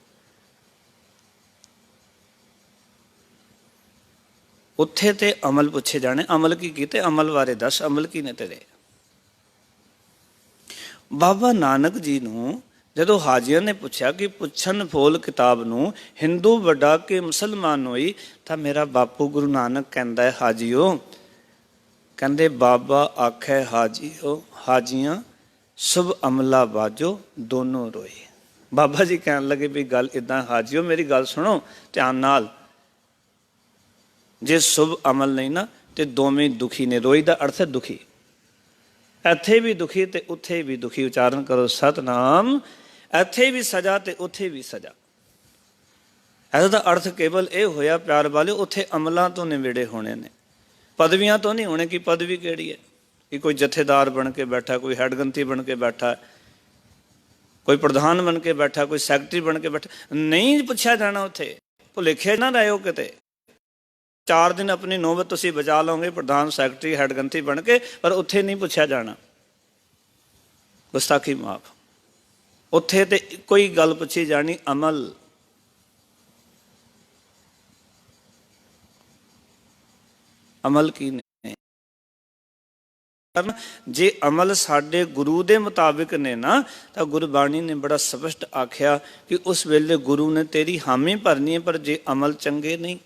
ਉੱਥੇ ਤੇ ਅਮਲ ਪੁੱਛੇ ਜਾਣੇ, ਅਮਲ ਕੀ ਕੀਤੇ, ਅਮਲ ਬਾਰੇ ਦੱਸ, ਅਮਲ ਕੀ ਨੇ ਤੇਰੇ। ਬਾਬਾ ਨਾਨਕ ਜੀ ਨੂੰ ਜਦੋਂ ਹਾਜੀਆਂ ਨੇ ਪੁੱਛਿਆ ਕਿ ਪੁੱਛਣ ਫੋਲ ਕਿਤਾਬ ਨੂੰ ਹਿੰਦੂ ਵੱਡਾ ਕਿ ਮੁਸਲਮਾਨ ਹੋਈ, ਤਾਂ ਮੇਰਾ ਬਾਪੂ ਗੁਰੂ ਨਾਨਕ ਕਹਿੰਦਾ ਹੈ, ਹਾਜੀਓ, ਕਹਿੰਦੇ ਬਾਬਾ ਆਖੇ ਹਾਜੀਓ, ਹਾਜੀਆਂ ਸੁਭ ਅਮਲਾ ਬਾਜੋ ਦੋਨੋਂ ਰੋਏ। ਬਾਬਾ ਜੀ ਕਹਿਣ ਲੱਗੇ ਵੀ ਗੱਲ ਇੱਦਾਂ, ਹਾਜੀਓ ਮੇਰੀ ਗੱਲ ਸੁਣੋ ਧਿਆਨ ਨਾਲ, ਜੇ ਸ਼ੁਭ ਅਮਲ ਨਹੀਂ ਨਾ ਤੇ ਦੋਵੇਂ ਦੁਖੀ ਨੇ। ਰੋਈ ਦਾ ਅਰਥ ਹੈ ਦੁਖੀ, ਇੱਥੇ ਵੀ ਦੁਖੀ ਤੇ ਉੱਥੇ ਵੀ ਦੁਖੀ। ਉਚਾਰਨ ਕਰੋ ਸਤਨਾਮ। ਇੱਥੇ ਵੀ ਸਜ਼ਾ ਤੇ ਉੱਥੇ ਵੀ ਸਜ਼ਾ। ਇਹਦਾ ਅਰਥ ਕੇਵਲ ਇਹ ਹੋਇਆ ਪਿਆਰ ਵਾਲੇ, ਉੱਥੇ ਅਮਲਾਂ ਤੋਂ ਨਿਵੇੜੇ ਹੋਣੇ ਨੇ, ਪਦਵੀਆਂ ਤੋਂ ਨਹੀਂ ਹੋਣੇ। ਕਿ ਪਦਵੀ ਕਿਹੜੀ ਹੈ, ਕਿ ਕੋਈ ਜਥੇਦਾਰ ਬਣ ਕੇ ਬੈਠਾ, ਕੋਈ ਹੈਡਗੰਤੀ ਬਣ ਕੇ ਬੈਠਾ, ਕੋਈ ਪ੍ਰਧਾਨ ਬਣ ਕੇ ਬੈਠਾ, ਕੋਈ ਸੈਕਟਰੀ ਬਣ ਕੇ ਬੈਠਾ, ਨਹੀਂ ਪੁੱਛਿਆ ਜਾਣਾ ਉੱਥੇ। ਭੁਲੇਖੇ ਨਾ ਰਹਿਓ ਕਿਤੇ। 4 ਦਿਨ ਆਪਣੀ ਨੌਬਤ ਤੁਸੀਂ ਬਚਾ ਲਓਗੇ ਪ੍ਰਧਾਨ, ਸੈਕਟਰੀ, ਹੈਡਗੰਤੀ ਬਣ ਕੇ, ਪਰ ਉੱਥੇ ਨਹੀਂ ਪੁੱਛਿਆ ਜਾਣਾ। ਗੁਸਤਾਖੀ ਮਾਫ। ਉੱਥੇ ਤੇ ਕੋਈ ਗੱਲ ਪੁੱਛੀ ਜਾਣੀ, ਅਮਲ। ਅਮਲ ਕੀ ਨੇ। ਜੇ ਅਮਲ ਸਾਡੇ ਗੁਰੂ ਦੇ ਮੁਤਾਬਿਕ ਨੇ ਨਾ, ਤਾਂ ਗੁਰਬਾਣੀ ਨੇ ਬੜਾ ਸਪਸ਼ਟ ਆਖਿਆ ਕਿ ਉਸ ਵੇਲੇ ਗੁਰੂ ਨੇ ਤੇਰੀ ਹਾਮੀ ਭਰਨੀ ਹੈ। ਪਰ ਜੇ ਅਮਲ ਚੰਗੇ ਨਹੀਂ,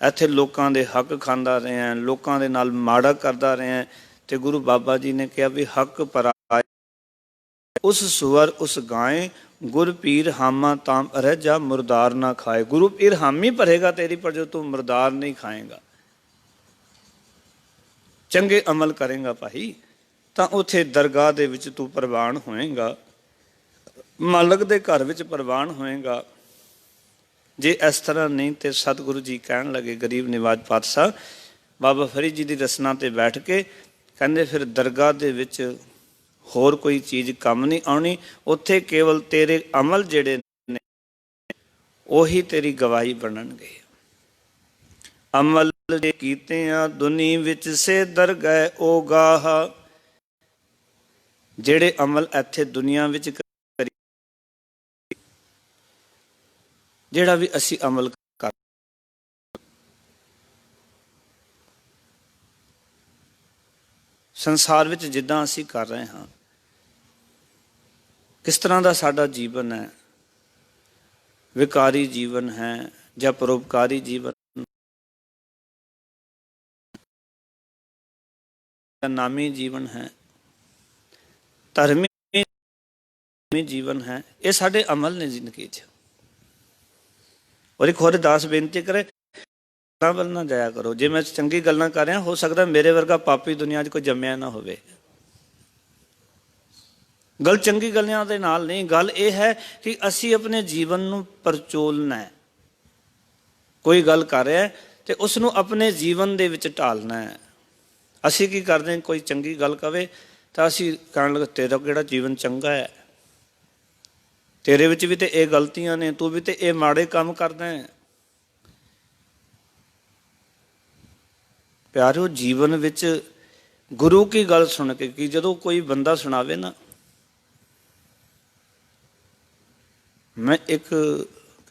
ਇੱਥੇ ਲੋਕਾਂ ਦੇ ਹੱਕ ਖਾਂਦਾ ਰਿਹਾ, ਲੋਕਾਂ ਦੇ ਨਾਲ ਮਾੜਾ ਕਰਦਾ ਰਿਹਾ, ਤੇ ਗੁਰੂ ਬਾਬਾ ਜੀ ਨੇ ਕਿਹਾ ਵੀ ਹੱਕ ਪਰਾਏ ਉਸ ਸੁਵਰ ਉਸ ਗਾਏ, ਗੁਰ ਪੀਰ ਹਾਮਾ ਤਾਮ ਰਹਿ ਜਾ ਮੁਰਦਾਰ ਨਾ ਖਾਏ। ਗੁਰੂ ਪੀਰ ਹਾਮੀ ਭਰੇਗਾ ਤੇਰੀ, ਪਰ ਜੋ ਤੂੰ ਮੁਰਦਾਰ ਨਹੀਂ ਖਾਏਗਾ, ਚੰਗੇ ਅਮਲ ਕਰੇਗਾ ਭਾਈ, ਤਾਂ ਉੱਥੇ ਦਰਗਾਹ ਦੇ ਵਿੱਚ ਤੂੰ ਪ੍ਰਵਾਨ ਹੋਏਗਾ, ਮਾਲਕ ਦੇ ਘਰ ਵਿੱਚ ਪ੍ਰਵਾਨ ਹੋਏਗਾ। ਜੇ ਇਸ ਤਰ੍ਹਾਂ ਨਹੀਂ ਤੇ ਸਤਿਗੁਰੂ ਜੀ ਕਹਿਣ ਲੱਗੇ, ਗਰੀਬ ਨਿਵਾਜ ਪਾਤਸ਼ਾਹ ਬਾਬਾ ਫਰੀਦ ਜੀ ਦੀ ਰਸਨਾ ਤੇ ਬੈਠ ਕੇ ਕਹਿੰਦੇ, ਫਿਰ ਦਰਗਾਹ ਦੇ ਵਿੱਚ ਹੋਰ ਕੋਈ ਚੀਜ਼ ਕੰਮ ਨਹੀਂ ਆਉਣੀ, ਉੱਥੇ ਕੇਵਲ ਤੇਰੇ ਅਮਲ ਜਿਹੜੇ ਨੇ ਉਹੀ ਤੇਰੀ ਗਵਾਹੀ ਬਣਨਗੇ। ਅਮਲ ਜੇ ਕੀਤੇ ਆ ਦੁਨੀ ਵਿੱਚ ਸੇ ਦਰਗਹਿ ਓ ਗਾਹ। ਜਿਹੜੇ ਅਮਲ ਇੱਥੇ ਦੁਨੀਆ ਵਿੱਚ ਕਰੀ, ਜਿਹੜਾ ਵੀ ਅਸੀਂ ਅਮਲ ਕਰ, ਸੰਸਾਰ ਵਿੱਚ ਜਿੱਦਾਂ ਅਸੀਂ ਕਰ ਰਹੇ ਹਾਂ, किस तरह का साडा जीवन है, विकारी जीवन है या परोपकारी जीवन, नामी जीवन है, धर्मी जीवन है, ये साडे अमल ने जिंदगी च। और एक होर दास बेनती करे, वल ना जाया करो। जे मैं चंगी गल्लां कर रहा, हो सकता मेरे वर्गा पापी दुनिया 'च कोई जम्मिया ना होवे। गल चंगी गल्लां दे नाल नहीं, गल ये है कि असी अपने जीवन नूं परचोलना है। कोई गल कर रहा है तो उसनूं अपने जीवन दे विच ढालना है। असी की करते हैं, कोई चंगी गल कहे तो असी कहण लगे तेरा किहड़ा जीवन चंगा है, तेरे विच भी तो ये गलतियां ने, तू भी तो ये माड़े काम करदा है। प्यारिओ, जीवन विच गुरु की गल सुन के, कि जदों कोई बंदा सुनावे ना, मैं एक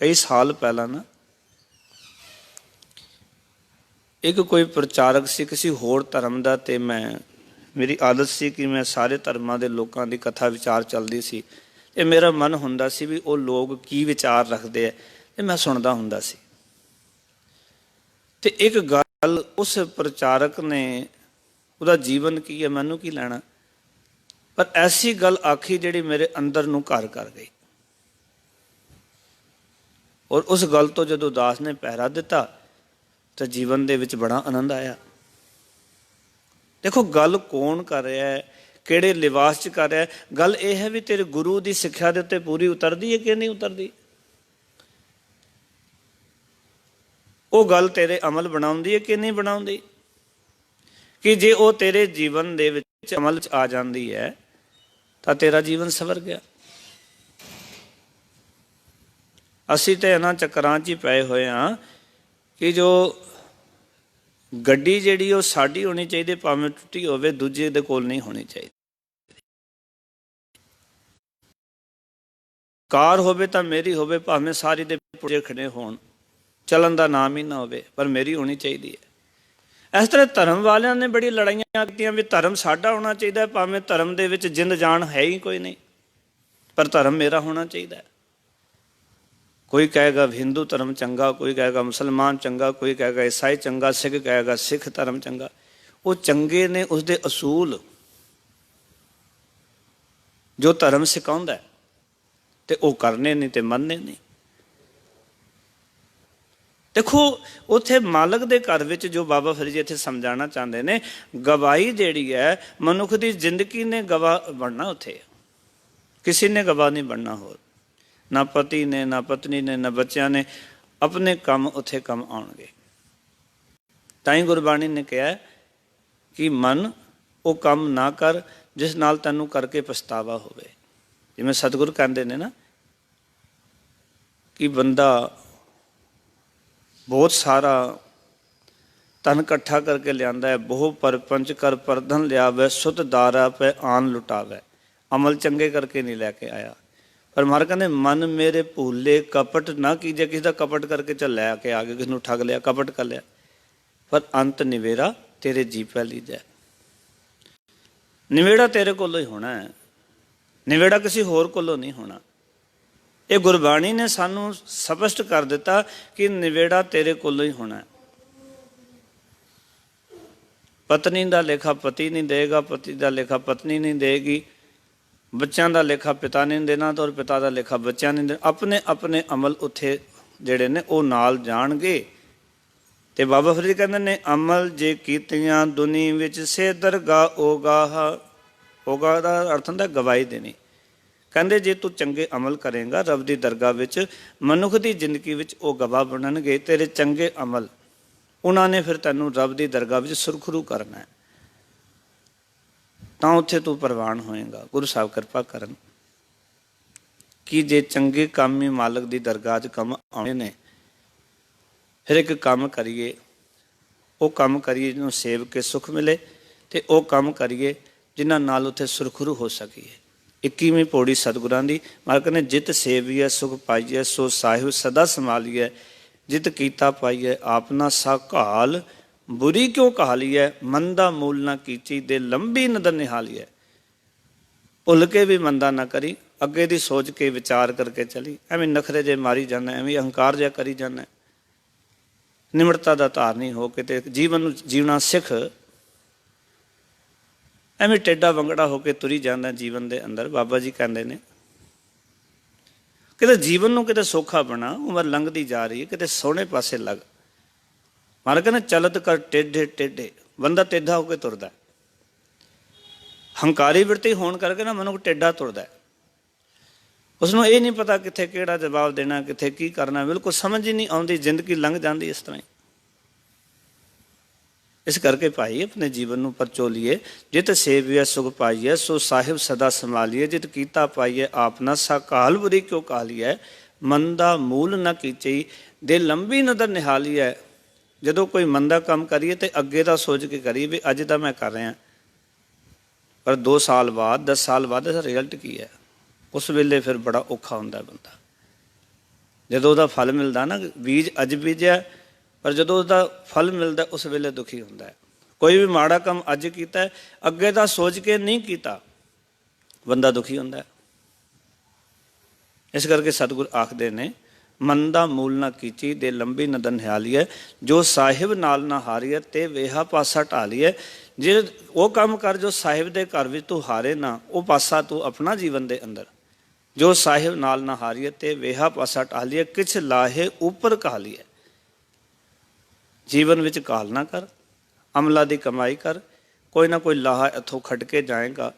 कई साल पहला ना एक कोई प्रचारक सी किसी होर धर्म का, तो मैं मेरी आदत सी कि मैं सारे धर्मां दे लोकां दी कथा विचार चलदी सी, ते मेरा मन हुंदा सी भी वो लोग की विचार रखते हैं, ते मैं सुनदा हुंदा सी। ते एक गल उस प्रचारक ने, उसदा जीवन की है, मैनू की लैना, पर ऐसी गल आखी जिहड़ी मेरे अंदर नूं घर कर गई। और उस गल तो जदों दास ने पहरा दिता तो जीवन दे विच बड़ा आनंद आया। देखो, गल कौन कर रहा है, किहड़े लिबास च कर रहा है, गल यह है भी तेरे गुरु की सिक्ख्या दे उत्ते पूरी उतरदी है कि नहीं उतरदी। वो गल तेरे अमल बनाउंदी है कि नहीं बनाउंदी। कि जे वो तेरे जीवन दे विच अमल च आ जाती है तो तेरा जीवन सवर गया। असी तो इन्हां चक्करां च ही पए होए हाँ कि जो गड्डी जिहड़ी वो साडी होनी चाहिए, भावें टुटी होवे, दूजे दे कोल नहीं होनी चाहिए। कार होवे तां मेरी होवे, भावें सारी दे पुर्जे खड़े होण, चलन का नाम ही ना होवे, पर मेरी होनी चाहिए है। इस तरह धर्म वालियां ने बड़ी लड़ाइयां कीतियां भी धर्म साडा होना चाहिए, भावें धर्म दे विच जिंद जान है ही कोई नहीं, पर धर्म मेरा होना चाहिए है। कोई कहेगा हिंदू धर्म चंगा, कोई कहेगा मुसलमान चंगा, कोई कहेगा ईसाई चंगा, सिख कहेगा सिख धर्म चंगा। वो चंगे ने उसके असूल जो धर्म सिखाउंदा है ते वो करने नहीं ते मनने नहीं। देखो, उत्थे मालक दे घर विच जो बाबा फरीद जी इत्थे समझाना चाहते हैं, गवाही जिहड़ी है मनुख की जिंदगी ने गवाह बनना, उत्थे किसी ने गवाह नहीं बनना। होर ना पति ने, ना पत्नी ने, ना बच्चों ने, अपने काम उत्थे काम आउणगे। ताई गुरबाणी ने कहा कि मन वो काम ना कर जिस नाल तैनूं करके पछतावा होवे। जिवें सतगुरु कहंदे ने ना कि बंदा बहुत सारा धन इकट्ठा करके लियांदा है, बहु परपंच कर परधन लियावे, सुत दारा पे आन लुटावे, अमल चंगे करके नहीं लैके आया। पर महाराज कहते मन मेरे भूले कपट ना कीजे, किसी का कपट करके चल लैके आ गए, किसी को ठग लिया, कपट कर लिया, पर अंत निवेरा तेरे जी पै लीजा। निवेड़ा तेरे कोलों ही होना है, निवेड़ा किसी होर कोलों नहीं होना। ये गुरबाणी ने सानू स्पष्ट कर दिता कि निवेड़ा तेरे कोलों ही होना है। पत्नी का लेखा पति नहीं देगा, पति का लेखा पत्नी नहीं देगी, बच्चों का लेखा पिता नहीं देना तो और पिता का लेखा बच्चों नहीं देना। अपने अपने अमल उत्थे जिहड़े ने वो नाल जाणगे। ते बाबा फरीद कहंदे ने अमल जे कीतियां दुनी विच से दरगाह ओगाह। ओगाह का अर्थ हुंदा गवाही देनी। कहंदे जे तू चंगे अमल करेगा रब की दरगाह विच मनुख की जिंदगी विच वो गवाह बननगे। तेरे चंगे अमल उन्होंने फिर तैनूं रब की दरगाह विच सुरखरू करना है, तो उत्थे तू प्रवान होएगा। गुरु साहब कृपा करन कि जे चंगे काम ही मालक की दरगाह च कम आने ने, फिर एक काम करिए, वो काम करिए जिन्होंने सेव के सुख मिले, तो वो काम करिए जिन्हां नाल उत्थे सुरखरू हो सकीए। 21वीं पौड़ी सतगुरां दी मालक ने जित सेविए सुख पाइए, सो साहिब सदा संभालिए, जित कीता पाइए आपना सा घाल, बुरी क्यों कहाली है मंदा मूल ना कीची दे लंबी नदर निहाली है। ਭੁੱਲ ਕੇ ਵੀ ਮੰਦਾ ਨਾ ਕਰੀ, ਅੱਗੇ ਦੀ ਸੋਚ ਕੇ ਵਿਚਾਰ ਕਰਕੇ ਚਲੀ। ਐਵੇਂ ਨਖਰੇ ਜੇ ਮਾਰੀ ਜਾਂਦਾ, ਐਵੇਂ ਅਹੰਕਾਰ ਜਿਹਾ ਕਰੀ ਜਾਂਦਾ, ਨਿਮਰਤਾ ਦਾ ਧਾਰਨੀ ਹੋ ਕੇ ਤੇ ਜੀਵਨ ਨੂੰ ਜੀਉਣਾ ਸਿੱਖ। ਐਵੇਂ ਟੇਢਾ ਵੰਗੜਾ ਹੋ ਕੇ ਤੁਰੀ ਜਾਂਦਾ ਜੀਵਨ ਦੇ ਅੰਦਰ। ਬਾਬਾ ਜੀ ਕਹਿੰਦੇ ਨੇ ਕਿਤੇ ਜੀਵਨ ਨੂੰ ਕਿਤੇ ਸੌਖਾ ਬਣਾ, ਉਮਰ ਲੰਘਦੀ ਜਾ ਰਹੀ ਹੈ, ਕਿਤੇ ਸੋਹਣੇ ਪਾਸੇ ਲੱਗ। ਮਹਾਰਾਜ ਕਹਿੰਦੇ ਚਲਤ ਕਰ ਟੇਢੇ ਟੇਢੇ, ਬੰਦਾ ਟੇਢਾ ਹੋ ਕੇ ਤੁਰਦਾ। ਹੰਕਾਰੀ ਬਿਰਤੀ ਹੋਣ ਕਰਕੇ ਨਾ ਮਨੁੱਖ ਟੇਢਾ ਤੁਰਦਾ। ਉਸਨੂੰ ਇਹ ਨਹੀਂ ਪਤਾ ਕਿੱਥੇ ਕਿਹੜਾ ਜਵਾਬ ਦੇਣਾ, ਕਿੱਥੇ ਕੀ ਕਰਨਾ, ਬਿਲਕੁਲ ਸਮਝ ਹੀ ਨਹੀਂ ਆਉਂਦੀ। ਜ਼ਿੰਦਗੀ ਲੰਘ ਜਾਂਦੀ ਇਸ ਤਰ੍ਹਾਂ ਹੀ। ਇਸ ਕਰਕੇ ਭਾਈ ਆਪਣੇ ਜੀਵਨ ਨੂੰ ਪਰਚੋਲੀਏ। ਜਿਤ ਸੇਵੀਐ ਸੁਖ ਪਾਈਐ, ਸੋ ਸਾਹਿਬ ਸਦਾ ਸੰਭਾਲੀਏ। ਜਿਤ ਕੀਤਾ ਪਾਈਐ ਆਪ ਨਾ, ਸਾ ਕਾਲ ਬੁਰੀ ਕਿਉ ਕਾਲੀਐ। ਮੰਦਾ ਮੂਲ ਨਾ ਕੀਚਈ, ਦੇ ਲੰਬੀ ਨਦਰ ਨਿਹਾਲੀਐ। ਜਦੋਂ ਕੋਈ ਮੰਦਾ ਕੰਮ ਕਰੀਏ ਤੇ ਅੱਗੇ ਦਾ ਸੋਚ ਕੇ ਕਰੀਏ ਵੀ ਅੱਜ ਤਾਂ ਮੈਂ ਕਰ ਰਿਹਾ, ਪਰ 2 ਸਾਲ ਬਾਅਦ 10 ਸਾਲ ਬਾਅਦ ਇਹਦਾ ਰਿਜ਼ਲਟ ਕੀ ਹੈ। ਉਸ ਵੇਲੇ ਫਿਰ ਬੜਾ ਔਖਾ ਹੁੰਦਾ ਬੰਦਾ। ਜਦੋਂ ਉਹਦਾ ਫਲ ਮਿਲਦਾ ਨਾ, ਬੀਜ ਅੱਜ ਬੀਜਿਆ, ਪਰ ਜਦੋਂ ਉਹਦਾ ਫਲ ਮਿਲਦਾ ਉਸ ਵੇਲੇ ਦੁਖੀ ਹੁੰਦਾ ਹੈ। ਕੋਈ ਵੀ ਮਾੜਾ ਕੰਮ ਅੱਜ ਕੀਤਾ, ਅੱਗੇ ਦਾ ਸੋਚ ਕੇ ਨਹੀਂ ਕੀਤਾ, ਬੰਦਾ ਦੁਖੀ ਹੁੰਦਾ ਹੈ। ਇਸ ਕਰਕੇ ਸਤਿਗੁਰ ਆਖਦੇ ਨੇ ਮੰਦਾ ਮੂਲ ਨਾ ਕੀਚੀ, ਦੇ ਲੰਬੀ ਨਦਰ ਨਿਹਾਲੀਐ। ਜੋ ਸਾਹਿਬ ਨਾਲ ਨਾ ਹਾਰੀਐ, ਤੇ ਵੇਹਾ ਪਾਸਾ ਢਾਲੀਐ। ਜੇ ਉਹ ਕੰਮ ਕਰ ਜੋ ਸਾਹਿਬ ਦੇ ਘਰ ਵਿੱਚ ਤੂੰ ਹਾਰੇ ਨਾ, ਉਹ ਪਾਸਾ ਤੂੰ ਆਪਣਾ ਜੀਵਨ ਦੇ ਅੰਦਰ। ਜੋ ਸਾਹਿਬ ਨਾਲ ਨਾ ਹਾਰੀਐ, ਤੇ ਵੇਹਾ ਪਾਸਾ ਢਾਲੀਐ। ਕਿਛ ਲਾਹੇ ਉੱਪਰ ਕਾਲੀਐ। ਜੀਵਨ ਵਿੱਚ ਕਾਲ ਨਾ ਕਰ, ਅਮਲਾਂ ਦੀ ਕਮਾਈ ਕਰ। ਕੋਈ ਨਾ ਕੋਈ ਲਾਹਾ ਇੱਥੋਂ ਖੱਟ ਕੇ ਜਾਏਗਾ,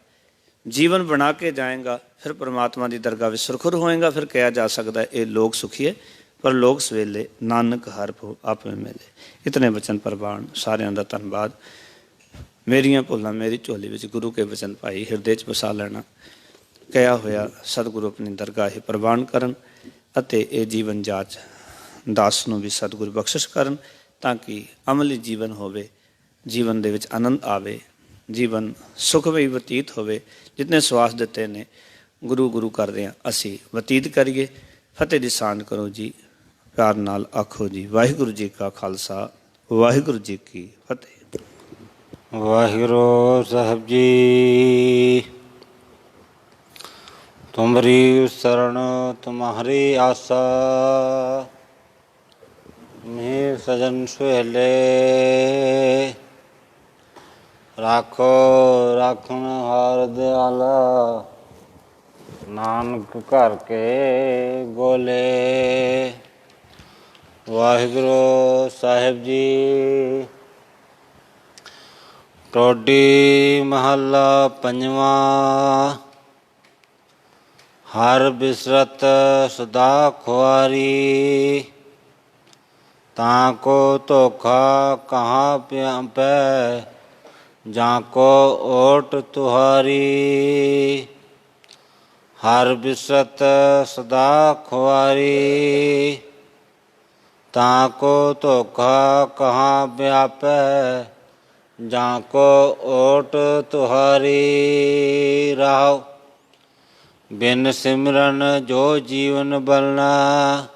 ਜੀਵਨ ਬਣਾ ਕੇ ਜਾਏਗਾ, ਫਿਰ ਪਰਮਾਤਮਾ ਦੀ ਦਰਗਾਹ ਵਿੱਚ ਸੁਰਖੁਰ ਹੋਏਗਾ। ਫਿਰ ਕਿਹਾ ਜਾ ਸਕਦਾ ਇਹ ਲੋਕ ਸੁਖੀਏ, ਪਰ ਲੋਕ ਸਵੇਲੇ ਨਾਨਕ ਹਰਿ ਭਉ ਆਪੇ ਮਿਲੇ। ਇਤਨੇ ਬਚਨ ਪ੍ਰਵਾਨ। ਸਾਰਿਆਂ ਦਾ ਧੰਨਵਾਦ। ਮੇਰੀਆਂ ਭੁੱਲਾਂ ਮੇਰੀ ਝੋਲੀ ਵਿੱਚ ਗੁਰੂ ਕੇ ਬਚਨ ਭਾਈ ਹਿਰਦੇ 'ਚ ਵਸਾ ਲੈਣਾ। ਕਿਹਾ ਹੋਇਆ ਸਤਿਗੁਰੂ ਆਪਣੀ ਦਰਗਾਹ ਪ੍ਰਵਾਨ ਕਰਨ, ਅਤੇ ਇਹ ਜੀਵਨ ਜਾਚ ਦਾਸ ਨੂੰ ਵੀ ਸਤਿਗੁਰੂ ਬਖਸ਼ਿਸ਼ ਕਰਨ, ਤਾਂ ਕਿ ਅਮਲੀ ਜੀਵਨ ਹੋਵੇ, ਜੀਵਨ ਦੇ ਵਿੱਚ ਆਨੰਦ ਆਵੇ, ਜੀਵਨ ਸੁਖਮਈ ਬਤੀਤ ਹੋਵੇ। ਜਿਤਨੇ ਸਵਾਸ ਦਿੱਤੇ ਨੇ ਗੁਰੂ ਗੁਰੂ ਕਰਦੇ ਹਾਂ ਅਸੀਂ ਬਤੀਤ ਕਰੀਏ। ਫਤਿਹ ਦੀ ਸਾਂਝ ਕਰੋ ਜੀ, ਪਿਆਰ ਨਾਲ ਆਖੋ ਜੀ ਵਾਹਿਗੁਰੂ ਜੀ ਕਾ ਖਾਲਸਾ, ਵਾਹਿਗੁਰੂ ਜੀ ਕੀ ਫਤਿਹ। ਵਾਹਿਗੁਰੂ ਸਾਹਿਬ ਜੀ। ਤੁਮਰੀ ਸਰਣ ਤੁਮਹਾਰੀ ਆਸਾ, ਮੇਰ ਸਜਨ ਸੁਹੇਲੇ। ਰਾਖੋ ਰਾਖਣ ਹਾਰ ਦਿਆਲਾ, ਨਾਨਕ ਘਰ ਕੇ ਗੋਲੇ। ਵਾਹਿਗੁਰੂ ਸਾਹਿਬ ਜੀ। ਟੋਡੀ ਮਹੱਲਾ ਪੰਜਵਾਂ। ਹਰ ਬਿਸਰਤ ਸਦਾ ਖੁਆਰੀ, ਤਾਂ ਕੋ ਧੋਖਾ ਕਹਾਂ ਪਿਆਪੈ। ਜਾਂ ਕੋ ਓਟ ਤੁਹਾਰੀ, ਹਰ ਬਿਸਰਤ ਸਦਾ ਖੁਆਰੀ। ਤਾਂ ਕੋ ਧੋਖਾ ਕਹਾਂ ਵਿਆਪੈ, ਜਾਂ ਕੋ ਓਟ ਤੁਹਾਰੀ। ਰਾਹੁ ਬਿਨ ਸਿਮਰਨ ਜੋ ਜੀਵਨ ਬਲਣਾ,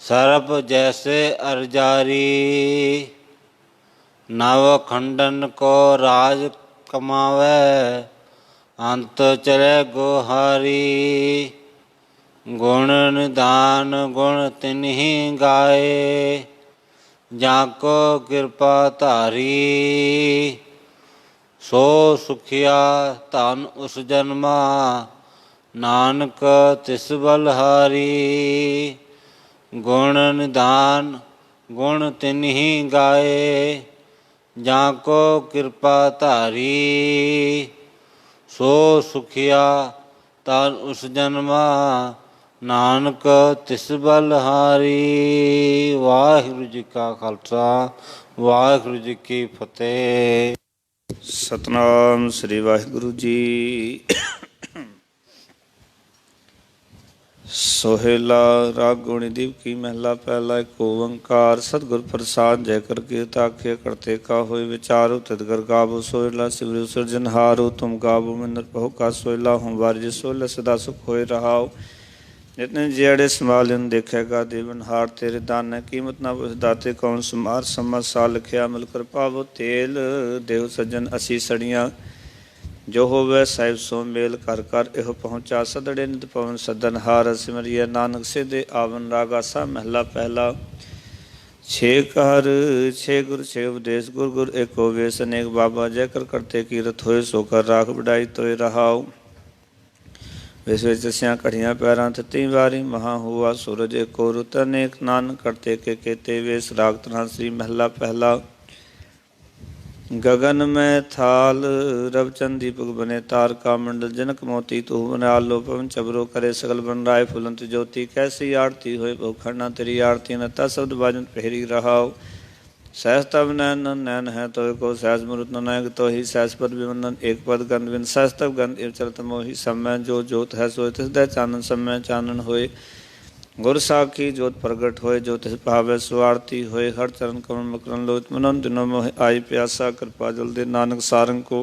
ਸਰਪ ਜੈਸੇ ਅਰਜਾਰੀ। ਨਵ ਖੰਡਨ ਕੋ ਰਾਜ ਕਮਾਵੈ, ਅੰਤ ਚਲੇ ਗੋਹਾਰੀ। ਗੁਣ ਨਿਧਾਨ ਗੁਣ ਤਿਨਹੀ ਗਾਏ, ਜਾਂ ਕੋ ਕਿਰਪਾ ਧਾਰੀ। ਸੋ ਸੁਖਿਆ ਧਨ ਉਸ ਜਨਮਾ, ਨਾਨਕ ਤਿਸ ਬਲਹਾਰੀ। ਗੁਣ ਨਿਧਾਨ ਗੁਣ ਤਿਨਹੀ ਗਾਏ, ਜਾਂ ਕੋ ਕਿਰਪਾ ਧਾਰੀ। ਸੋ ਸੁਖਿਆ ਧਨ ਉਸ ਜਨਮਾ, ਨਾਨਕ ਤਿਸ ਬਲਹਾਰੀ। ਵਾਹਿਗੁਰੂ ਜੀ ਕਾ ਖਾਲਸਾ, ਵਾਹਿਗੁਰੂ ਜੀ ਕੀ ਫਤਿਹ। ਸਤਿਨਾਮ ਸ੍ਰੀ ਵਾਹਿਗੁਰੂ ਜੀ। ਸੋਹਿਲਾ ਰਾਗ ਗੁਣੀ ਦੀਪ ਕੀ ਮਹਿਲਾ ਪਹਿਲਾ। ਇੱਕ ਓੰਕਾਰ ਸਤਿਗੁਰ ਪ੍ਰਸਾਦ। ਜੈ ਕਰ ਕੀਰਤ ਆਖੇ ਕਰਤੇ ਕਾ ਹੋਏ ਵਿਚਾਰੋ, ਤਿਤ ਕਰ ਗਾਵੋ ਸੋਹਿਲਾ। ਸਿਮਰਿ ਸਿਰਜਨਹਾਰੋ, ਤੁਮ ਗਾਵੋ ਮਿੰਦਰ ਬਹੁ ਕਾ ਸੋਹਿਲਾ। ਹੂੰ ਵਾਰਿ ਸੋਹਿਲਾ ਸਦਾ ਸੁਖ ਹੋਏ ਰਹਾਓ। ਜਿਤਨੇ ਜਿਹੜੇ ਸੰਭਾਲਿਨ ਦੇਖੇਗਾ ਦੇਵਨਹਾਰ, ਤੇਰੇ ਦਾਨ ਕੀਮਤ ਨਾ ਪੁੱਛ ਦਾਤੇ ਕੌਣ ਸਮਾਰ। ਸਮਾਂ ਸਾਲ ਲਿਖਿਆ ਮਿਲ ਕਰ ਪਾਵੋ ਤੇਲ, ਦੇਵ ਸੱਜਣ ਅਸੀਂ ਸੜੀਆਂ ਜੋ ਹੋਵੇ ਸਾਹਿਬ ਸੋ ਮੇਲ ਕਰ ਕਰ ਇਹੋ ਪਹੁੰਚਾ ਸਦੜੇ ਨਿਤ ਪਵਨ ਸਦਨ ਹਾਰ ਸਿਮਰਿਐ ਨਾਨਕ ਸਿਧੇ ਆਵਨ ਰਾਗ ਆਸਾ ਮਹਿਲਾ ਪਹਿਲਾ। ਛੇ ਕਰ ਛੇ ਗੁਰ ਛੇ ਉਪਦੇਸ਼ ਗੁਰ ਗੁਰ ਏਕੋ ਵੇਸ ਅਨੇਕ ਬਾਬਾ ਜੈ ਕਰ ਕਰਤੇ ਕੀਰਤ ਹੋਏ ਸੋ ਕਰ ਰਾਖ ਵਡਾਈ ਤੋਏ ਰਹਾਉ। ਇਸ ਵਿੱਚ ਦਸਿਆ ਘੜੀਆਂ ਪੈਰਾਂ ਤਤੀ ਵਾਰੀ ਮਹਾ ਹੁਆ ਸੂਰਜ ਏਕੋ ਰੁਤ ਅਨੇਕ ਨਾਨਕ ਕਰਤੇ ਕੇ ਕੇਤੇ ਵੇਸ ਰਾਗ ਤਨਾ ਸ੍ਰੀ ਮਹਿਲਾ ਪਹਿਲਾ। गगन में थाल रवचंद दीपक बने तारका मंडल जनक मोती तू बने आलो पवन चबरो करे सकल बन राय फुलंत ज्योति कैसी आरती होए बहुखंडा तेरी आरती नता शब्द बाजन पहरी रहाओ। सहस तब नैन नैन है तो को सहस मुरुत नायक तो ही सहस पद विवंदन एक पद गंध बिन सहस तब गंध एव चलत मोहि समय जो जोत है सोए तिस दय चानन समय चानन होए। गुर साखी जोत प्रगट होए जो तिस भावे सुआरती होए। हर चरण कमल मकरन लोच मनन दिनों मोहि आई प्यासा कृपा जल दे नानक सारंग को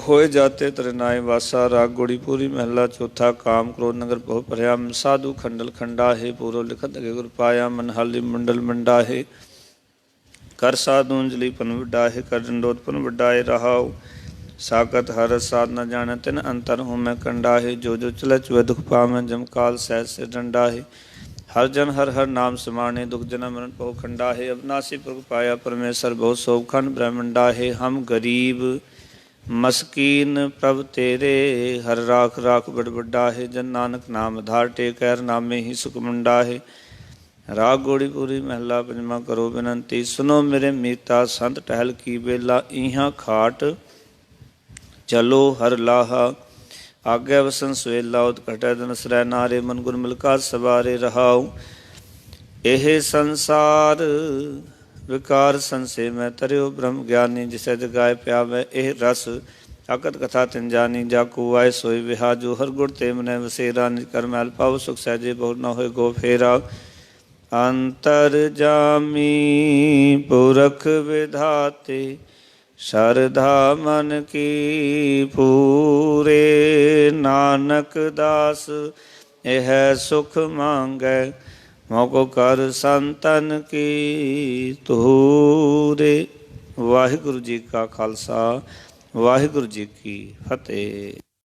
होए जाते तरनाए वासा। राग गोड़ी पूरी महला चौथा। काम क्रोध नगर बहु पर्याम साधु खंडल खंडा है पूर्व लिखत अगे गुर पाया मन हाली मंडल मंडा है। कर साधु अंजलि पन वडाहे कर डंडोत पन वडाए रहाओ। साकत हर साध न जाने तिन अंतर हूँ मैं कंडा है। जो जो चले चुए दुख पावे जम काल सहज से डंडा है। हर जन हर हर नाम समाने दुख जन्म मरण बहु खंडा है। अविनाशी पुरख पाया परमेश्वर बहु शोभखंड ब्रह्मंडा है। हम गरीब मस्कीन प्रभ तेरे हर राख राख बड़ बड्डा है। जन नानक नाम आधार टेकर नामे ही सुख मुंडा है। राग गोड़ी पूरी महला पंजवा करो बिनंती सुनो मेरे मीता संत टहल की बेला। इहाँ खाट चलो हर लाहा आज्ञा वसन सुएला उत्कटै दिन सरै नारे मन गुर मिलका सवारे रहाओ। एह संसार विकार संसे मैं तरियो ब्रह्म ज्ञानी जिसे जगाए प्यावै एह रस अकत कथा तिन जानी जाकू आए सोई विहा। जो हर गुर ते मनै वसेरा निज कर मैल पाओ सुख सहजे बहु न होए गो फेरा। अंतर जामी पुरख विधाते श्रद्धा मन की पूरे। नानक दास यह सुख मांगै मोको कर संतन की तूरे। वाहिगुरु जी का खालसा वाहिगुरु जी की फतेह।